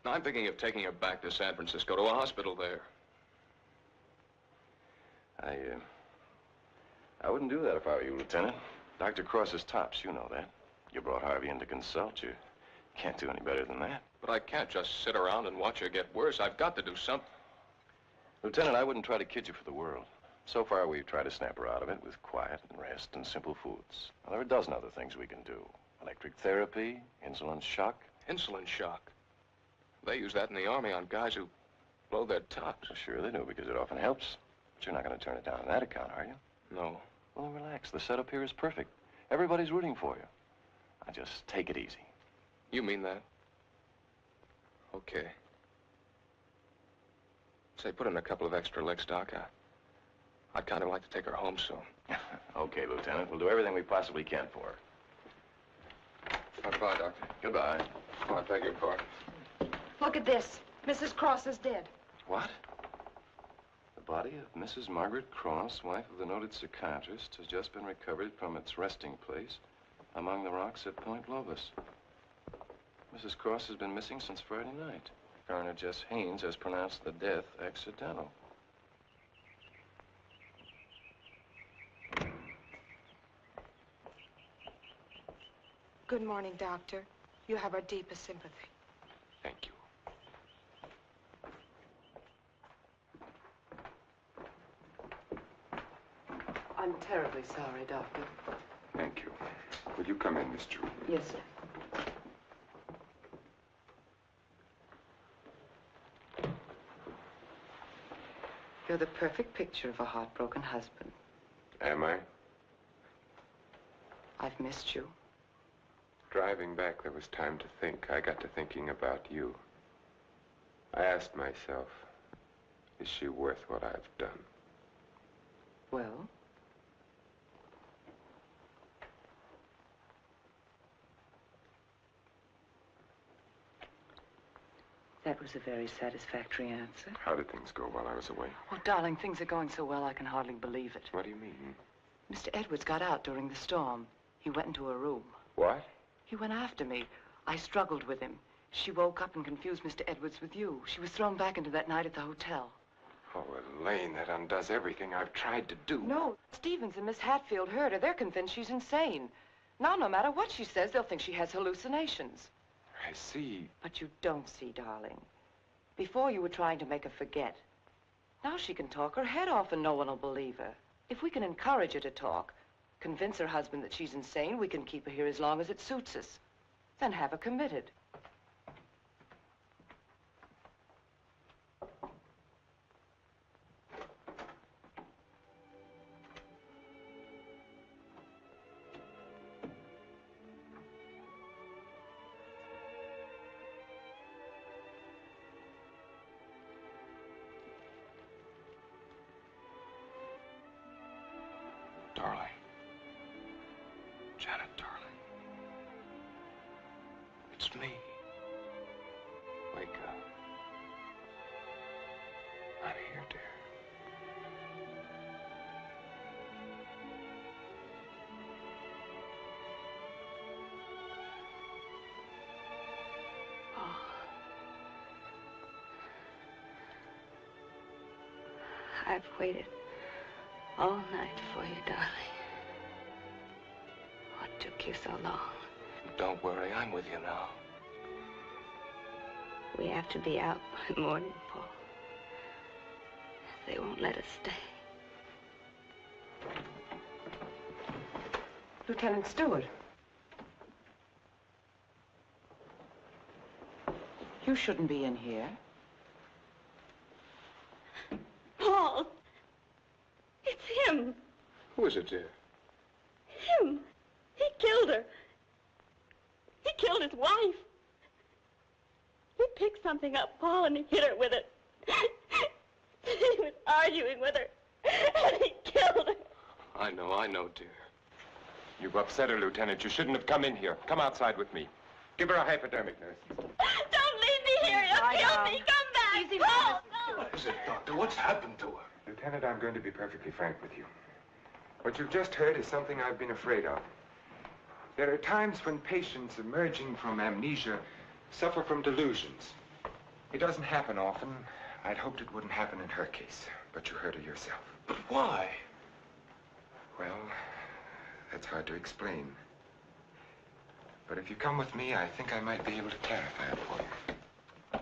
[SPEAKER 3] Now, I'm thinking of taking her back to San Francisco to a hospital there.
[SPEAKER 2] I wouldn't do that if I were you, Lieutenant. Dr. Cross is tops, you know that. You brought Harvey in to consult. You can't do any better than that.
[SPEAKER 3] But I can't just sit around and watch her get worse. I've got to do something.
[SPEAKER 2] Lieutenant, I wouldn't try to kid you for the world. So far, we've tried to snap her out of it with quiet and rest and simple foods. Now, there are a dozen other things we can do. Electric therapy, insulin shock.
[SPEAKER 3] Insulin shock. They use that in the Army on guys who blow their tops.
[SPEAKER 2] Well, sure they do, because it often helps. But you're not going to turn it down on that account, are you?
[SPEAKER 3] No.
[SPEAKER 2] Well, then relax. The setup here is perfect. Everybody's rooting for you. Now, just take it easy.
[SPEAKER 3] You mean that? Okay. Say, put in a couple of extra licks, Doc. I'd kind of like to take her home soon.
[SPEAKER 2] Okay, Lieutenant. We'll do everything we possibly can for her.
[SPEAKER 3] Goodbye, Doctor.
[SPEAKER 2] Goodbye.
[SPEAKER 3] Oh, I beg your pardon.
[SPEAKER 11] Look at this. Mrs. Cross is dead.
[SPEAKER 2] What? The body of Mrs. Margaret Cross, wife of the noted psychiatrist, has just been recovered from its resting place among the rocks at Point Lobos. Mrs. Cross has been missing since Friday night. Coroner Jess Haynes has pronounced the death accidental.
[SPEAKER 11] Good morning, Doctor. You have our deepest sympathy.
[SPEAKER 3] Thank you.
[SPEAKER 1] I'm terribly sorry, Doctor.
[SPEAKER 8] Thank you. Will you come in, Miss Stewart?
[SPEAKER 1] Yes, sir. You're the perfect picture of a heartbroken husband.
[SPEAKER 8] Am I?
[SPEAKER 1] I've missed you.
[SPEAKER 8] Driving back, there was time to think. I got to thinking about you. I asked myself, is she worth what I've done?
[SPEAKER 1] Well? That was a very satisfactory answer.
[SPEAKER 8] How did things go while I was away?
[SPEAKER 1] Oh, darling, things are going so well I can hardly believe it.
[SPEAKER 8] What do you mean?
[SPEAKER 1] Mr. Edwards got out during the storm. He went into a room.
[SPEAKER 8] What?
[SPEAKER 1] He went after me. I struggled with him. She woke up and confused Mr. Edwards with you. She was thrown back into that night at the hotel.
[SPEAKER 8] Oh, Elaine, that undoes everything I've tried to do.
[SPEAKER 1] No, Stevens and Miss Hatfield heard her. They're convinced she's insane. Now, no matter what she says, they'll think she has hallucinations.
[SPEAKER 8] I see.
[SPEAKER 1] But you don't see, darling. Before you were trying to make her forget. Now she can talk her head off and no one will believe her. If we can encourage her to talk, convince her husband that she's insane, we can keep her here as long as it suits us. Then have her committed.
[SPEAKER 8] Darling. Janet, darling. It's me. Wake up. I'm here, dear.
[SPEAKER 4] Oh. I've waited all night for you, darling. What took you so long?
[SPEAKER 2] Don't worry, I'm with you now.
[SPEAKER 4] We have to be out by morning, Paul. They won't let us stay.
[SPEAKER 1] Lieutenant Stewart. You shouldn't be in here.
[SPEAKER 4] Paul! It's him!
[SPEAKER 2] Who is it, dear?
[SPEAKER 4] Him! He killed her. He killed his wife. He picked something up, Paul, and he hit her with it. He was arguing with her, and he killed her.
[SPEAKER 2] I know, dear.
[SPEAKER 8] You've upset her, Lieutenant. You shouldn't have come in here. Come outside with me. Give her a hypodermic, nurse.
[SPEAKER 4] Don't leave me here. You'll kill me. Come back.
[SPEAKER 1] Easy,
[SPEAKER 4] Paul, no.
[SPEAKER 10] What is it, Doctor? What's happened to her?
[SPEAKER 8] Lieutenant, I'm going to be perfectly frank with you. What you've just heard is something I've been afraid of. There are times when patients emerging from amnesia suffer from delusions. It doesn't happen often. I'd hoped it wouldn't happen in her case, but you heard her yourself.
[SPEAKER 10] But why?
[SPEAKER 8] Well, that's hard to explain. But if you come with me, I think I might be able to clarify it for you.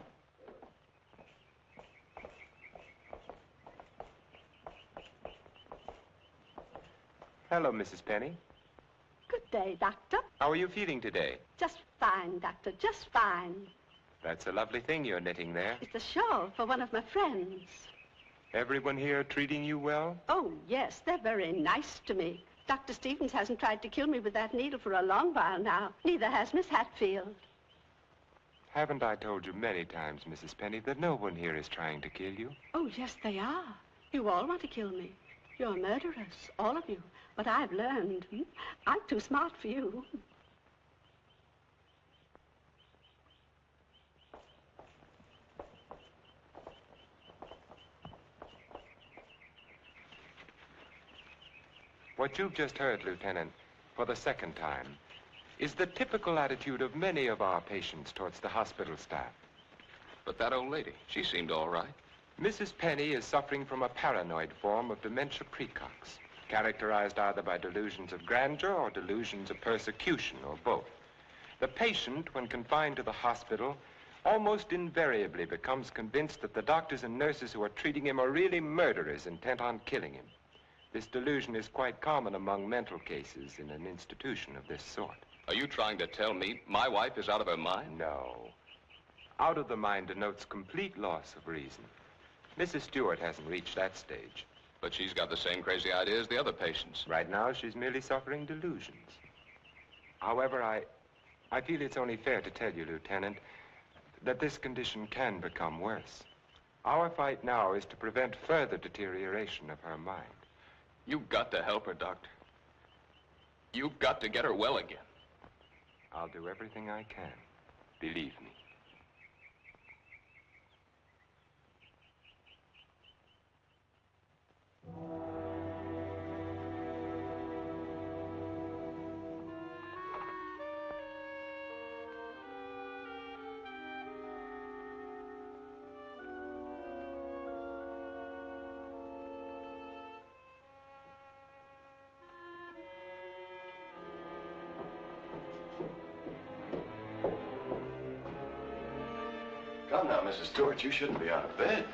[SPEAKER 8] Hello, Mrs. Penny.
[SPEAKER 13] Good day, Doctor.
[SPEAKER 8] How are you feeling today?
[SPEAKER 13] Just fine, Doctor, just fine.
[SPEAKER 8] That's a lovely thing you're knitting there.
[SPEAKER 13] It's a shawl for one of my friends.
[SPEAKER 8] Everyone here treating you well?
[SPEAKER 13] Oh, yes, they're very nice to me. Dr. Stevens hasn't tried to kill me with that needle for a long while now. Neither has Miss Hatfield.
[SPEAKER 8] Haven't I told you many times, Mrs. Penny, that no one here is trying to kill you?
[SPEAKER 13] Oh, yes, they are. You all want to kill me. You're murderers, all of you. But I've learned. I'm too smart for you.
[SPEAKER 8] What you've just heard, Lieutenant, for the second time, is the typical attitude of many of our patients towards the hospital staff.
[SPEAKER 2] But that old lady, she seemed all right.
[SPEAKER 8] Mrs. Penny is suffering from a paranoid form of dementia precox, characterized either by delusions of grandeur or delusions of persecution, or both. The patient, when confined to the hospital, almost invariably becomes convinced that the doctors and nurses who are treating him are really murderers intent on killing him. This delusion is quite common among mental cases in an institution of this sort.
[SPEAKER 14] Are you trying to tell me my wife is out of her mind?
[SPEAKER 8] No. Out of the mind denotes complete loss of reason. Mrs. Stewart hasn't reached that stage.
[SPEAKER 14] But she's got the same crazy idea as the other patients.
[SPEAKER 8] Right now, she's merely suffering delusions. However, I feel it's only fair to tell you, Lieutenant, that this condition can become worse. Our fight now is to prevent further deterioration of her mind.
[SPEAKER 14] You've got to help her, Doctor. You've got to get her well again.
[SPEAKER 8] I'll do everything I can. Believe me.
[SPEAKER 2] Come now, Mrs. Stewart, you shouldn't be out of bed.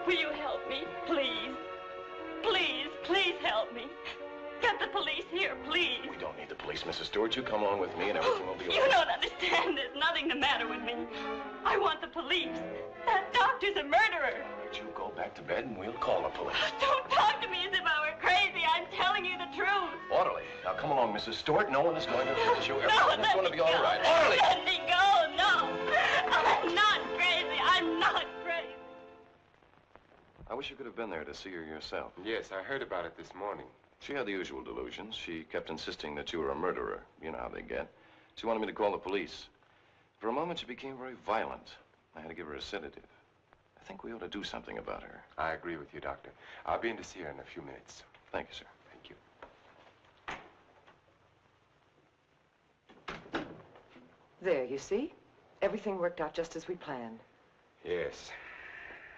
[SPEAKER 4] Will you help me, please? Please, please help me. Get the police here, please.
[SPEAKER 2] We don't need the police, Mrs. Stewart. You come along with me and everything will be all
[SPEAKER 4] You
[SPEAKER 2] right.
[SPEAKER 4] don't understand. There's nothing the matter with me. I want the police. That doctor's a murderer.
[SPEAKER 2] But you go back to bed and we'll call the police.
[SPEAKER 4] Don't talk to me as if I were crazy. I'm telling you the truth.
[SPEAKER 2] Orderly. Now come along, Mrs. Stewart. No one is going to hurt you.
[SPEAKER 4] No,
[SPEAKER 2] Everything's going to be all
[SPEAKER 4] go.
[SPEAKER 2] right. Orderly!
[SPEAKER 4] Let me go. No. I'm not crazy. I'm not crazy.
[SPEAKER 2] I wish you could have been there to see her yourself.
[SPEAKER 8] Yes, I heard about it this morning.
[SPEAKER 2] She had the usual delusions. She kept insisting that you were a murderer. You know how they get. She wanted me to call the police. For a moment, she became very violent. I had to give her a sedative. I think we ought to do something about her.
[SPEAKER 8] I agree with you, Doctor. I'll be in to see her in a few minutes.
[SPEAKER 2] Thank you, sir.
[SPEAKER 8] Thank you.
[SPEAKER 1] There, you see? Everything worked out just as we planned.
[SPEAKER 8] Yes.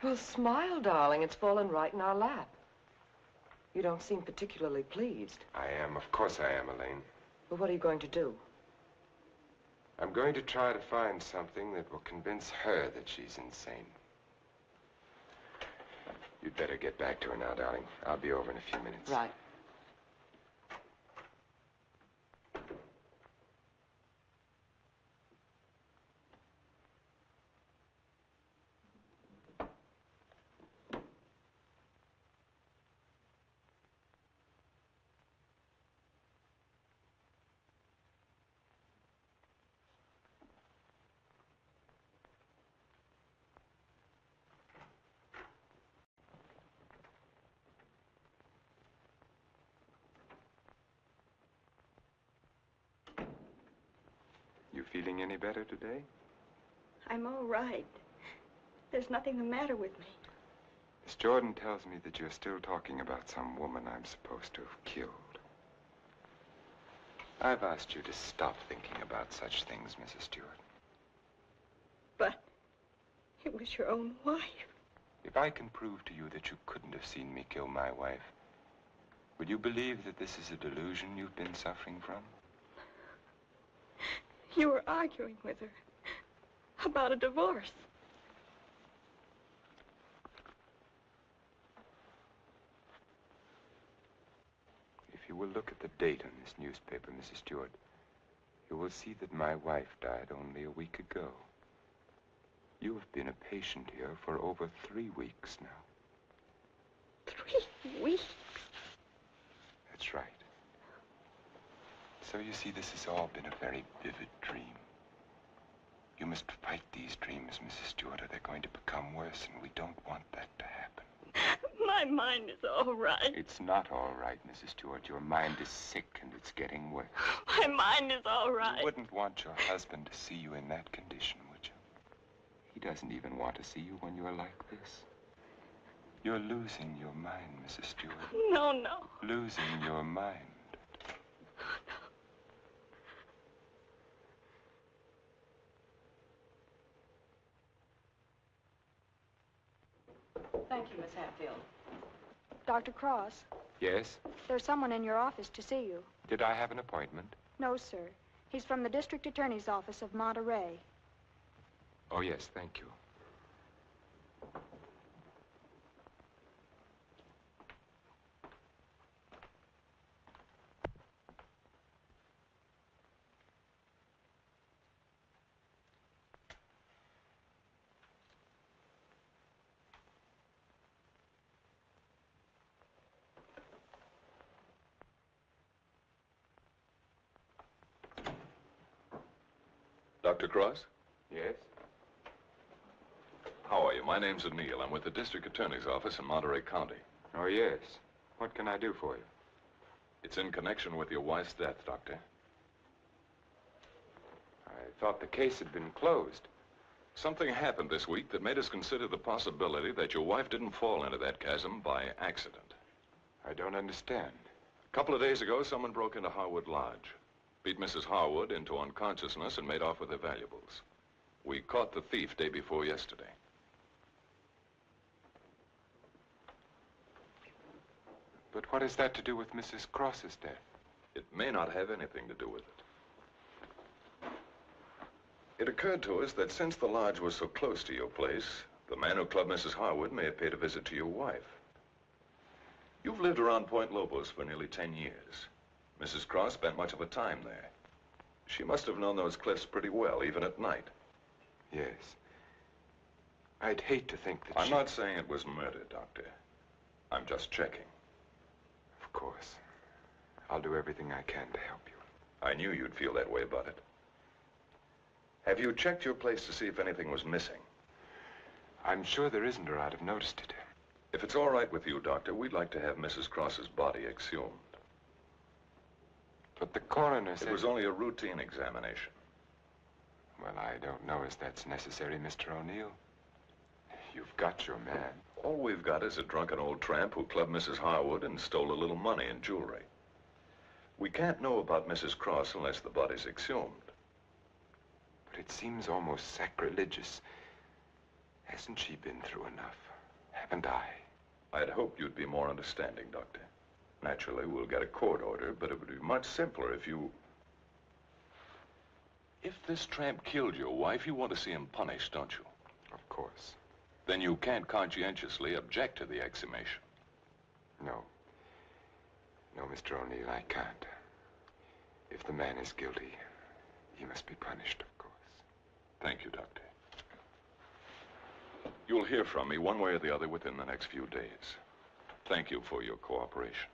[SPEAKER 1] Well, smile, darling. It's fallen right in our lap. You don't seem particularly pleased.
[SPEAKER 8] I am. Of course I am, Elaine.
[SPEAKER 1] But what are you going to do?
[SPEAKER 8] I'm going to try to find something that will convince her that she's insane. You'd better get back to her now, darling. I'll be over in a few minutes.
[SPEAKER 1] Right.
[SPEAKER 8] You feeling any better today?
[SPEAKER 4] I'm all right. There's nothing the matter with me.
[SPEAKER 8] Miss Jordan tells me that you're still talking about some woman I'm supposed to have killed. I've asked you to stop thinking about such things, Mrs. Stewart.
[SPEAKER 4] But it was your own wife.
[SPEAKER 8] If I can prove to you that you couldn't have seen me kill my wife, will you believe that this is a delusion you've been suffering from?
[SPEAKER 4] You were arguing with her about a divorce.
[SPEAKER 8] If you will look at the date on this newspaper, Mrs. Stewart, you will see that my wife died only a week ago. You have been a patient here for over 3 weeks now.
[SPEAKER 4] 3 weeks?
[SPEAKER 8] That's right. So you see, this has all been a very vivid dream. You must fight these dreams, Mrs. Stewart, or they're going to become worse, and we don't want that to happen.
[SPEAKER 4] My mind is all right.
[SPEAKER 8] It's not all right, Mrs. Stewart. Your mind is sick, and it's getting worse.
[SPEAKER 4] My mind is all right.
[SPEAKER 8] You wouldn't want your husband to see you in that condition, would you? He doesn't even want to see you when you're like this. You're losing your mind, Mrs. Stewart.
[SPEAKER 4] No, no.
[SPEAKER 8] Losing your mind.
[SPEAKER 11] Thank you, Miss Hatfield.
[SPEAKER 15] Dr. Cross,
[SPEAKER 8] Yes?
[SPEAKER 15] there's someone in your office to see you.
[SPEAKER 8] Did I have an appointment?
[SPEAKER 15] No, sir. He's from the District Attorney's Office of Monterey.
[SPEAKER 8] Oh, yes, thank you.
[SPEAKER 14] Dr. Cross?
[SPEAKER 8] Yes?
[SPEAKER 14] How are you? My name's O'Neill. I'm with the District Attorney's Office in Monterey County.
[SPEAKER 8] Oh, yes. What can I do for you?
[SPEAKER 14] It's in connection with your wife's death, Doctor.
[SPEAKER 8] I thought the case had been closed.
[SPEAKER 14] Something happened this week that made us consider the possibility that your wife didn't fall into that chasm by accident.
[SPEAKER 8] I don't understand.
[SPEAKER 14] A couple of days ago, someone broke into Harwood Lodge, beat Mrs. Harwood into unconsciousness, and made off with her valuables. We caught the thief day before yesterday.
[SPEAKER 8] But what has that to do with Mrs. Cross's death?
[SPEAKER 14] It may not have anything to do with it. It occurred to us that since the lodge was so close to your place, the man who clubbed Mrs. Harwood may have paid a visit to your wife. You've lived around Point Lobos for nearly 10 years. Mrs. Cross spent much of her time there. She must have known those cliffs pretty well, even at night.
[SPEAKER 8] Yes. I'd hate to think that
[SPEAKER 14] I'm not saying it was murder, Doctor. I'm just checking.
[SPEAKER 8] Of course. I'll do everything I can to help you.
[SPEAKER 14] I knew you'd feel that way about it. Have you checked your place to see if anything was missing?
[SPEAKER 8] I'm sure there isn't, or I'd have noticed it.
[SPEAKER 14] If it's all right with you, Doctor, we'd like to have Mrs. Cross's body exhumed.
[SPEAKER 8] But the coroner said...
[SPEAKER 14] It was only a routine examination.
[SPEAKER 8] Well, I don't know as that's necessary, Mr. O'Neill. You've got your man.
[SPEAKER 14] All we've got is a drunken old tramp who clubbed Mrs. Harwood and stole a little money and jewelry. We can't know about Mrs. Cross unless the body's exhumed.
[SPEAKER 8] But it seems almost sacrilegious. Hasn't she been through enough? Haven't I?
[SPEAKER 14] I'd hope you'd be more understanding, Doctor. Naturally, we'll get a court order, but it would be much simpler if you... If this tramp killed your wife, you want to see him punished, don't you?
[SPEAKER 8] Of course.
[SPEAKER 14] Then you can't conscientiously object to the exhumation.
[SPEAKER 8] No. No, Mr. O'Neill, I can't. If the man is guilty, he must be punished, of course.
[SPEAKER 14] Thank you, Doctor. You'll hear from me one way or the other within the next few days. Thank you for your cooperation.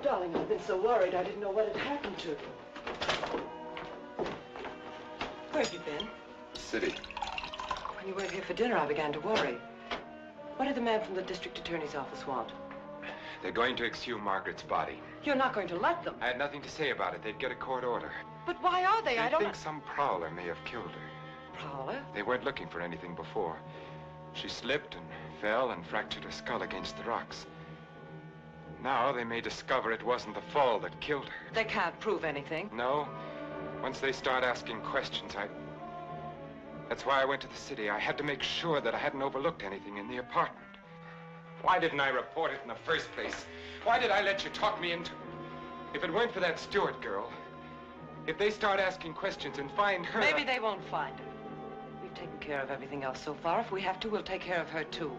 [SPEAKER 1] Darling, I've been so worried I didn't know what had happened to you. Where have you been?
[SPEAKER 2] City.
[SPEAKER 1] When you weren't here for dinner, I began to worry. What did the man from the district attorney's office want?
[SPEAKER 8] They're going to exhume Margaret's body.
[SPEAKER 1] You're not going to let them.
[SPEAKER 8] I had nothing to say about it. They'd get a court order.
[SPEAKER 1] But why are they? I don't
[SPEAKER 8] think some prowler may have killed her.
[SPEAKER 1] Prowler?
[SPEAKER 8] They weren't looking for anything before. She slipped and fell and fractured her skull against the rocks. Now they may discover it wasn't the fall that killed her.
[SPEAKER 1] They can't prove anything.
[SPEAKER 8] No. Once they start asking questions, That's why I went to the city. I had to make sure that I hadn't overlooked anything in the apartment. Why didn't I report it in the first place? Why did I let you talk me into it? If it weren't for that Stewart girl, if they start asking questions and find her...
[SPEAKER 1] Maybe they won't find her. We've taken care of everything else so far. If we have to, we'll take care of her, too.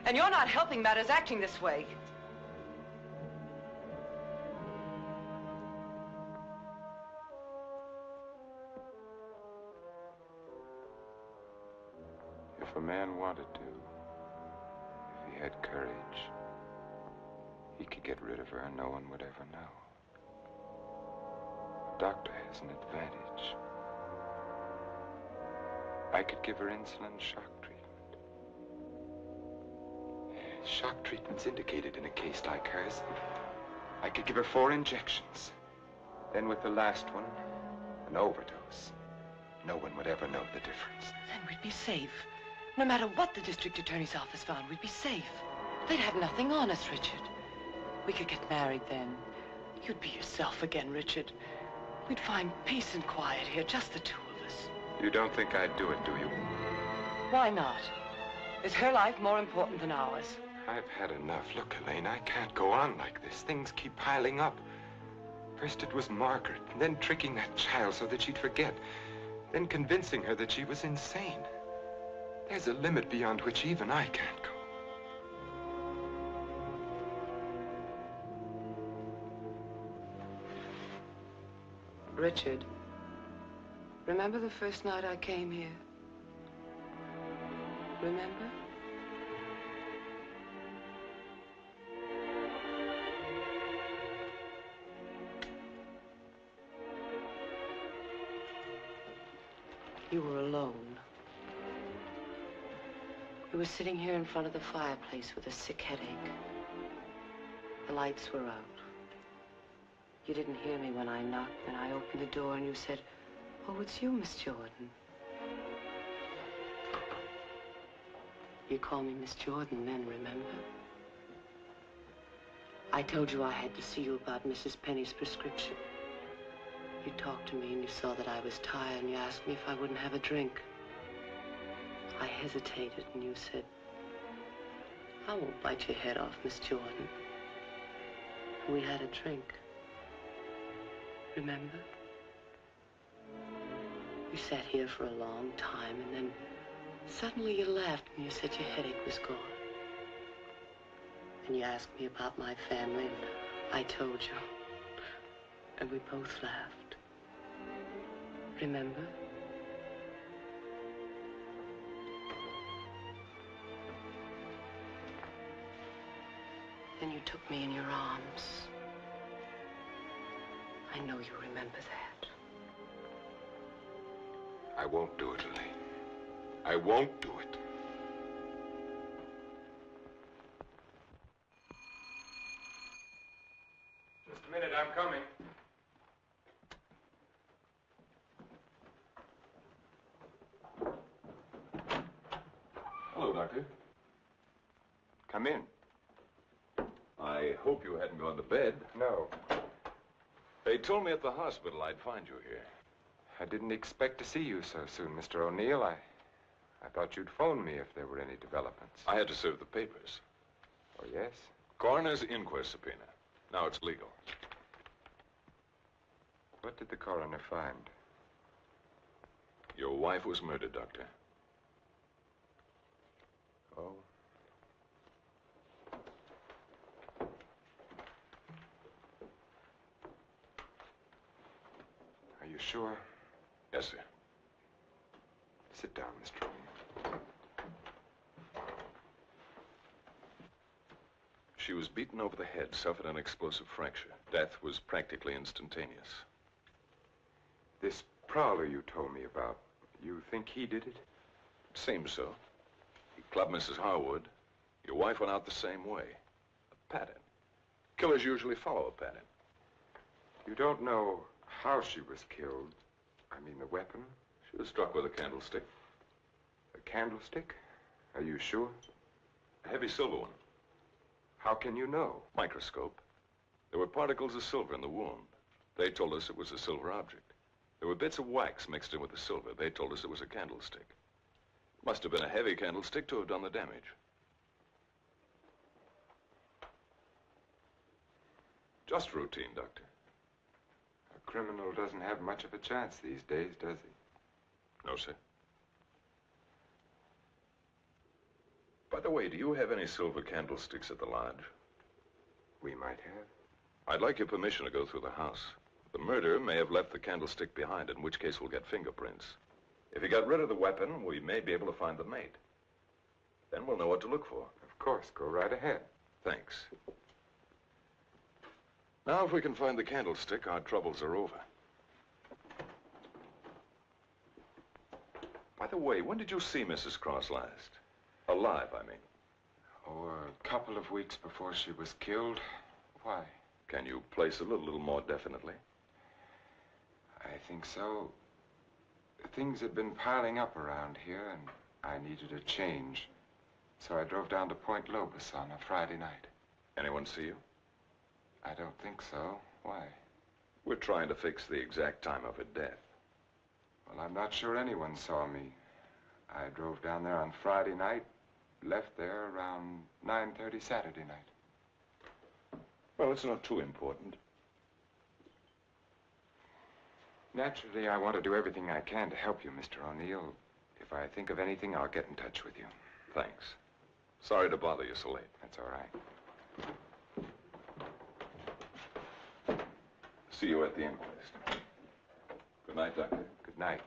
[SPEAKER 1] And you're not helping matters acting this way.
[SPEAKER 8] If a man wanted to, if he had courage, he could get rid of her and no one would ever know. The doctor has an advantage. I could give her insulin shock treatment. Shock treatment's indicated in a case like hers. I could give her 4 injections. Then with the last one, an overdose. No one would ever know the difference.
[SPEAKER 1] Then we'd be safe. No matter what the district attorney's office found, we'd be safe. They'd have nothing on us, Richard. We could get married then. You'd be yourself again, Richard. We'd find peace and quiet here, just the 2 of us.
[SPEAKER 8] You don't think I'd do it, do you?
[SPEAKER 1] Why not? Is her life more important than ours?
[SPEAKER 8] I've had enough. Look, Elaine, I can't go on like this. Things keep piling up. First it was Margaret, and then tricking that child so that she'd forget. Then convincing her that she was insane. There's a limit beyond which even I can't go.
[SPEAKER 1] Richard, remember the first night I came here? Remember? You were alone. We were sitting here in front of the fireplace with a sick headache. The lights were out. You didn't hear me when I knocked, and I opened the door and you said, "Oh, it's you, Miss Jordan." You called me Miss Jordan then, remember? I told you I had to see you about Mrs. Penny's prescription. You talked to me and you saw that I was tired and you asked me if I wouldn't have a drink. I hesitated and you said, "I won't bite your head off, Miss Jordan." We had a drink. Remember? You sat here for a long time and then suddenly you laughed and you said your headache was gone. And you asked me about my family and I told you. And we both laughed. Remember? Then you took me in your arms. I know you remember that.
[SPEAKER 14] I won't do it, Lily. I won't do it.
[SPEAKER 8] Just a minute, I'm coming.
[SPEAKER 14] Hello, Doctor.
[SPEAKER 8] Come in.
[SPEAKER 14] I hope you hadn't gone to bed.
[SPEAKER 8] No.
[SPEAKER 14] They told me at the hospital I'd find you here.
[SPEAKER 8] I didn't expect to see you so soon, Mr. O'Neill. I thought you'd phone me if there were any developments.
[SPEAKER 14] I had to serve the papers.
[SPEAKER 8] Oh, yes?
[SPEAKER 14] Coroner's inquest subpoena. Now it's legal.
[SPEAKER 8] What did the coroner find?
[SPEAKER 14] Your wife was murdered, Doctor.
[SPEAKER 8] Oh. Are you sure?
[SPEAKER 14] Yes, sir.
[SPEAKER 8] Sit down, Mr. O'Neill.
[SPEAKER 14] She was beaten over the head, suffered an explosive fracture. Death was practically instantaneous.
[SPEAKER 8] This prowler you told me about, you think he did it?
[SPEAKER 14] It seems so. He clubbed Mrs. Harwood. Your wife went out the same way. A pattern. Killers usually follow a pattern.
[SPEAKER 8] You don't know how she was killed? I mean, the weapon?
[SPEAKER 14] She was struck with a candlestick.
[SPEAKER 8] A candlestick? Are you sure?
[SPEAKER 14] A heavy silver one.
[SPEAKER 8] How can you know?
[SPEAKER 14] Microscope. There were particles of silver in the wound. They told us it was a silver object. There were bits of wax mixed in with the silver. They told us it was a candlestick. It must have been a heavy candlestick to have done the damage. Just routine, Doctor.
[SPEAKER 8] A criminal doesn't have much of a chance these days, does he?
[SPEAKER 14] No, sir. By the way, do you have any silver candlesticks at the lodge?
[SPEAKER 8] We might have.
[SPEAKER 14] I'd like your permission to go through the house. The murderer may have left the candlestick behind, in which case we'll get fingerprints. If he got rid of the weapon, we may be able to find the mate. Then we'll know what to look for.
[SPEAKER 8] Of course, go right ahead.
[SPEAKER 14] Thanks. Now, if we can find the candlestick, our troubles are over. By the way, when did you see Mrs. Cross last? Alive, I mean.
[SPEAKER 8] Oh, a couple of weeks before she was killed. Why?
[SPEAKER 14] Can you place it a little more definitely?
[SPEAKER 8] I think so. Things had been piling up around here, and I needed a change. So I drove down to Point Lobos on a Friday night.
[SPEAKER 14] Anyone see you?
[SPEAKER 8] I don't think so. Why?
[SPEAKER 14] We're trying to fix the exact time of her death.
[SPEAKER 8] Well, I'm not sure anyone saw me. I drove down there on Friday night, left there around 9:30 Saturday night.
[SPEAKER 14] Well, it's not too important.
[SPEAKER 8] Naturally, I want to do everything I can to help you, Mr. O'Neill. If I think of anything, I'll get in touch with you.
[SPEAKER 14] Thanks. Sorry to bother you so late.
[SPEAKER 8] That's all right.
[SPEAKER 14] See you at the inquest. Good night, Doctor.
[SPEAKER 8] Good night.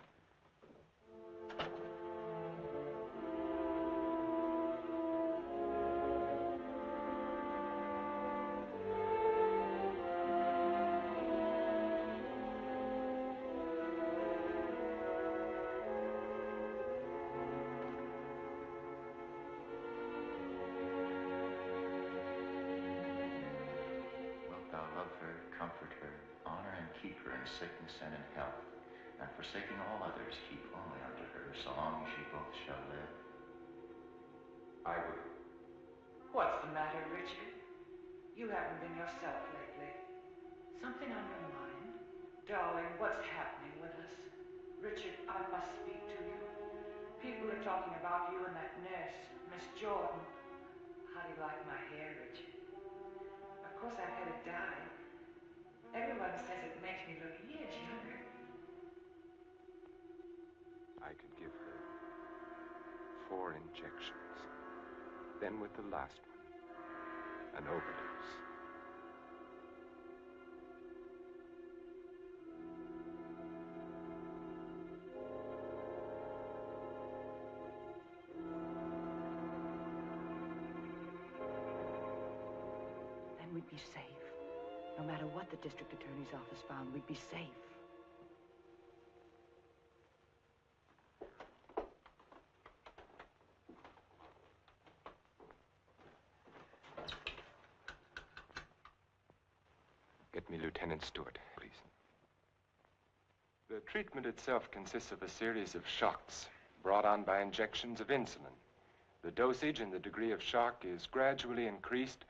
[SPEAKER 16] Comfort her, honor and keep her in sickness and in health, and forsaking all others, keep only unto her, so long as ye both shall live.
[SPEAKER 8] I will.
[SPEAKER 9] What's the matter, Richard? You haven't been yourself lately. Something on your mind? Darling, what's happening with us? Richard, I must speak to you. People are talking about you and that nurse, Miss Jordan. How do you like my hair, Richard? Of course, I've had it dyed. Everyone says it makes me look years younger.
[SPEAKER 8] I could give her 4 injections. Then with the last one, an overdose.
[SPEAKER 1] Then we'd be safe. No matter what the district attorney's office found, we'd be safe.
[SPEAKER 8] Get me Lieutenant Stewart, please. The treatment itself consists of a series of shocks brought on by injections of insulin. The dosage and the degree of shock is gradually increased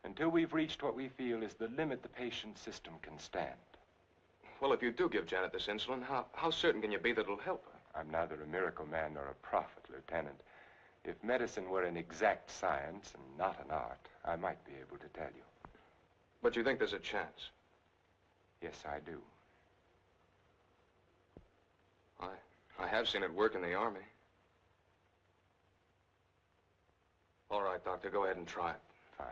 [SPEAKER 8] until we've reached what we feel is the limit the patient's system can stand.
[SPEAKER 3] Well, if you do give Janet this insulin, how certain can you be that it'll help her?
[SPEAKER 8] I'm neither a miracle man nor a prophet, Lieutenant. If medicine were an exact science and not an art, I might be able to tell you.
[SPEAKER 3] But you think there's a chance?
[SPEAKER 8] Yes, I do.
[SPEAKER 3] I have seen it work in the Army. All right, Doctor, go ahead and try it.
[SPEAKER 8] Fine.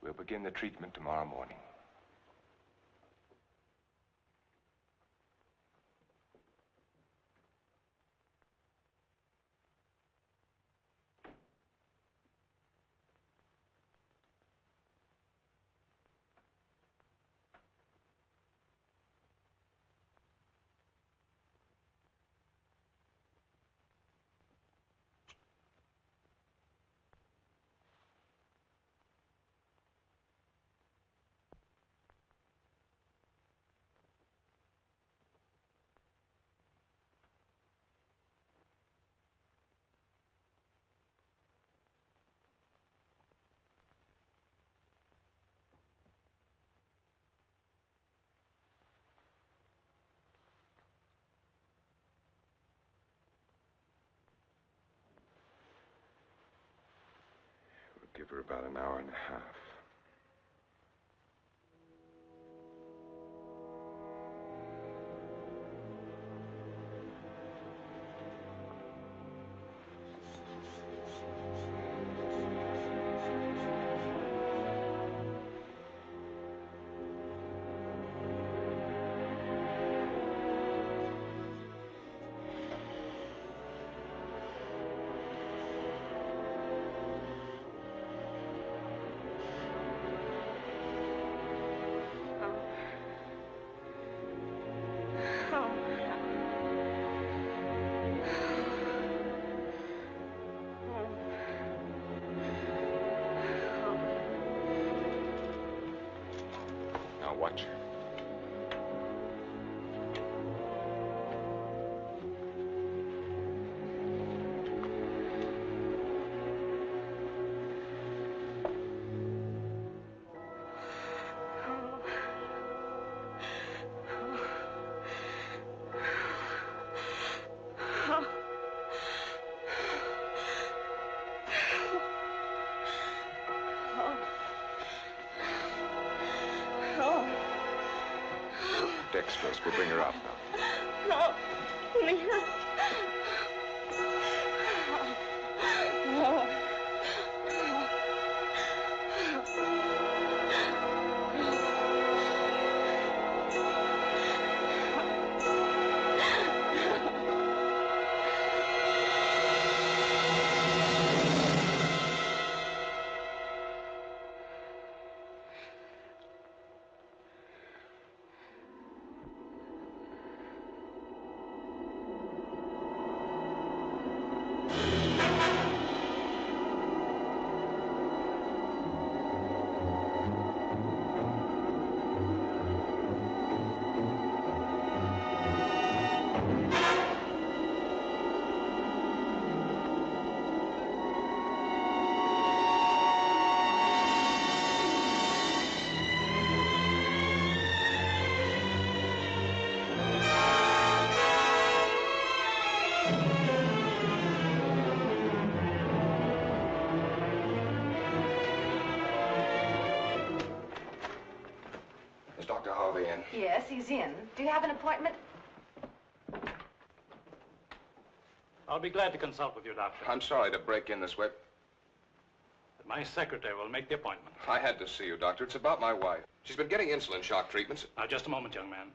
[SPEAKER 8] We'll begin the treatment tomorrow morning. Give her about an hour and a half. Watch her. Dextrose will bring her out now.
[SPEAKER 4] No, Leah.
[SPEAKER 3] Harvey in?
[SPEAKER 1] Yes, he's in. Do you have an appointment?
[SPEAKER 12] I'll be glad to consult with you, Doctor.
[SPEAKER 3] I'm sorry to break in this way.
[SPEAKER 12] But my secretary will make the appointment.
[SPEAKER 3] I had to see you, Doctor. It's about my wife. She's been getting insulin shock treatments.
[SPEAKER 12] Now, just a moment, young man.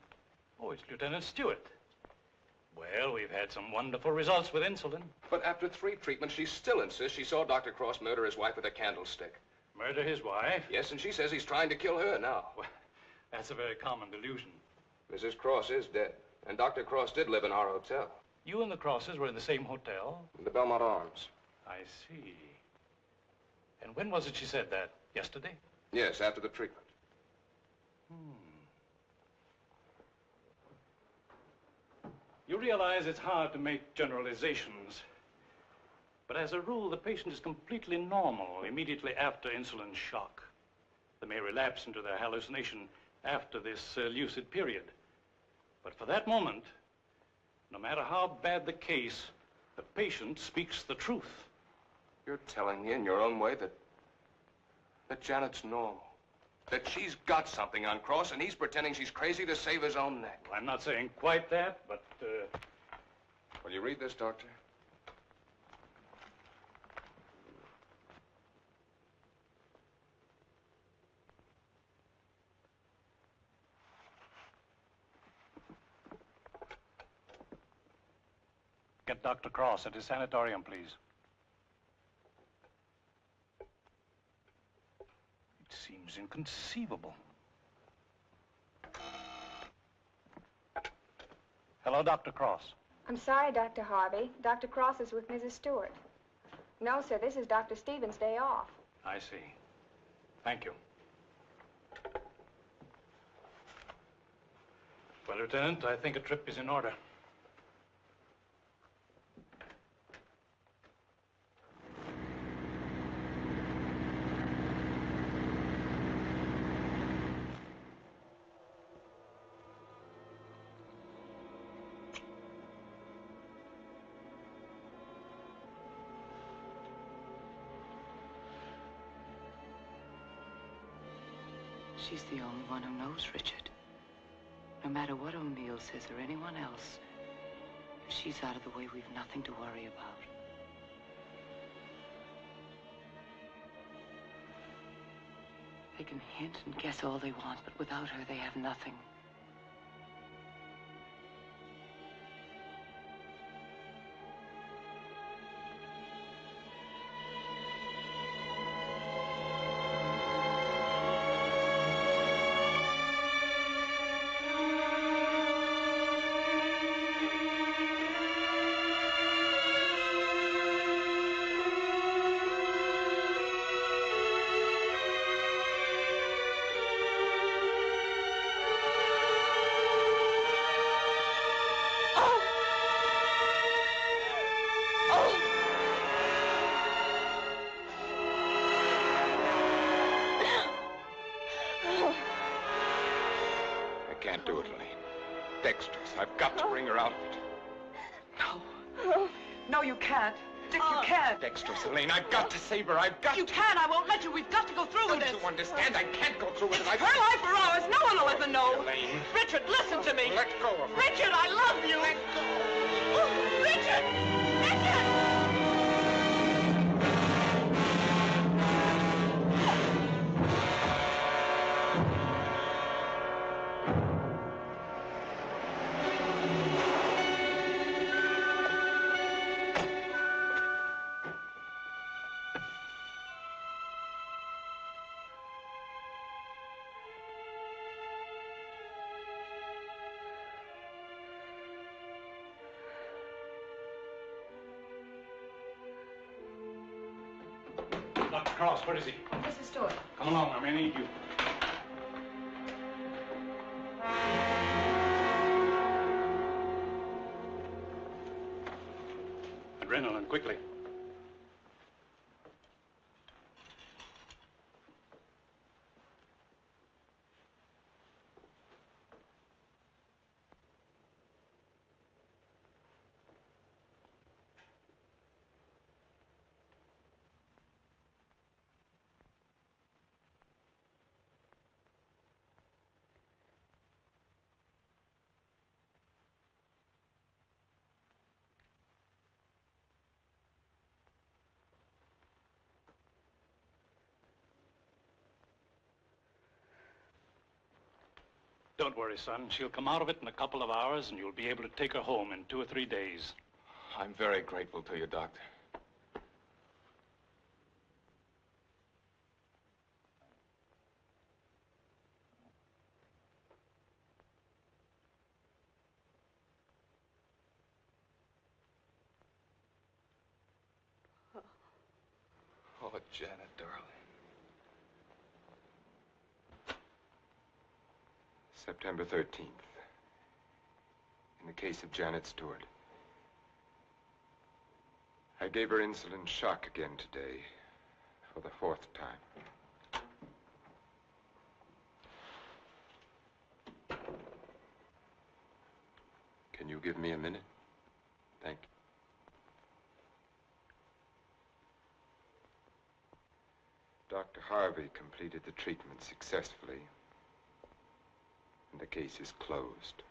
[SPEAKER 12] Oh, it's Lieutenant Stewart. Well, we've had some wonderful results with insulin.
[SPEAKER 3] But after 3 treatments, she still insists she saw Dr. Cross murder his wife with a candlestick.
[SPEAKER 12] Murder his wife?
[SPEAKER 3] Yes, and she says he's trying to kill her now.
[SPEAKER 12] Well, that's a very common delusion.
[SPEAKER 3] Mrs. Cross is dead, and Dr. Cross did live in our hotel.
[SPEAKER 12] You and the Crosses were in the same hotel?
[SPEAKER 3] The Belmont Arms.
[SPEAKER 12] I see. And when was it she said that? Yesterday?
[SPEAKER 3] Yes, after the treatment.
[SPEAKER 12] You realize it's hard to make generalizations. But as a rule, the patient is completely normal immediately after insulin shock. They may relapse into their hallucination after this lucid period. But for that moment, no matter how bad the case, the patient speaks the truth.
[SPEAKER 3] You're telling me in your own way that Janet's normal. That she's got something on Cross, and he's pretending she's crazy to save his own neck.
[SPEAKER 12] Well, I'm not saying quite that, but,
[SPEAKER 3] Will you read this, Doctor?
[SPEAKER 12] Get Dr. Cross at his sanatorium, please. It seems inconceivable. Hello, Dr. Cross.
[SPEAKER 15] I'm sorry, Dr. Harvey. Dr. Cross is with Mrs. Stewart. No, sir, this is Dr. Stevens' day off.
[SPEAKER 12] I see. Thank you. Well, Lieutenant, I think a trip is in order.
[SPEAKER 1] She's the only one who knows Richard. No matter what O'Neill says or anyone else, if she's out of the way, we've nothing to worry about. They can hint and guess all they want, but without her, they have nothing.
[SPEAKER 3] I've got to bring her out of it.
[SPEAKER 1] No. No, you can't. Dick, you can't.
[SPEAKER 3] Dexterous, Elaine, I've got to save her. I've got
[SPEAKER 1] You can. I won't let you. We've got to go through with this.
[SPEAKER 3] Don't you understand? I can't go through with it.
[SPEAKER 1] Her life or ours. No one will ever know.
[SPEAKER 3] Elaine.
[SPEAKER 1] Richard, listen to me.
[SPEAKER 3] Let go of her.
[SPEAKER 1] Richard, I love you.
[SPEAKER 3] Let go.
[SPEAKER 1] Oh, Richard! Richard!
[SPEAKER 12] Dr. Cross, where is he?
[SPEAKER 1] Mrs. Stewart.
[SPEAKER 12] Come along, I may need you. Adrenaline, quickly. Don't worry, son. She'll come out of it in a couple of hours, and you'll be able to take her home in 2 or 3 days.
[SPEAKER 3] I'm very grateful to you, Doctor. Oh, Janet, darling.
[SPEAKER 8] September 13th. In the case of Janet Stewart. I gave her insulin shock again today, for the 4th time. Can you give me a minute? Thank you. Dr. Harvey completed the treatment successfully, and the case is closed.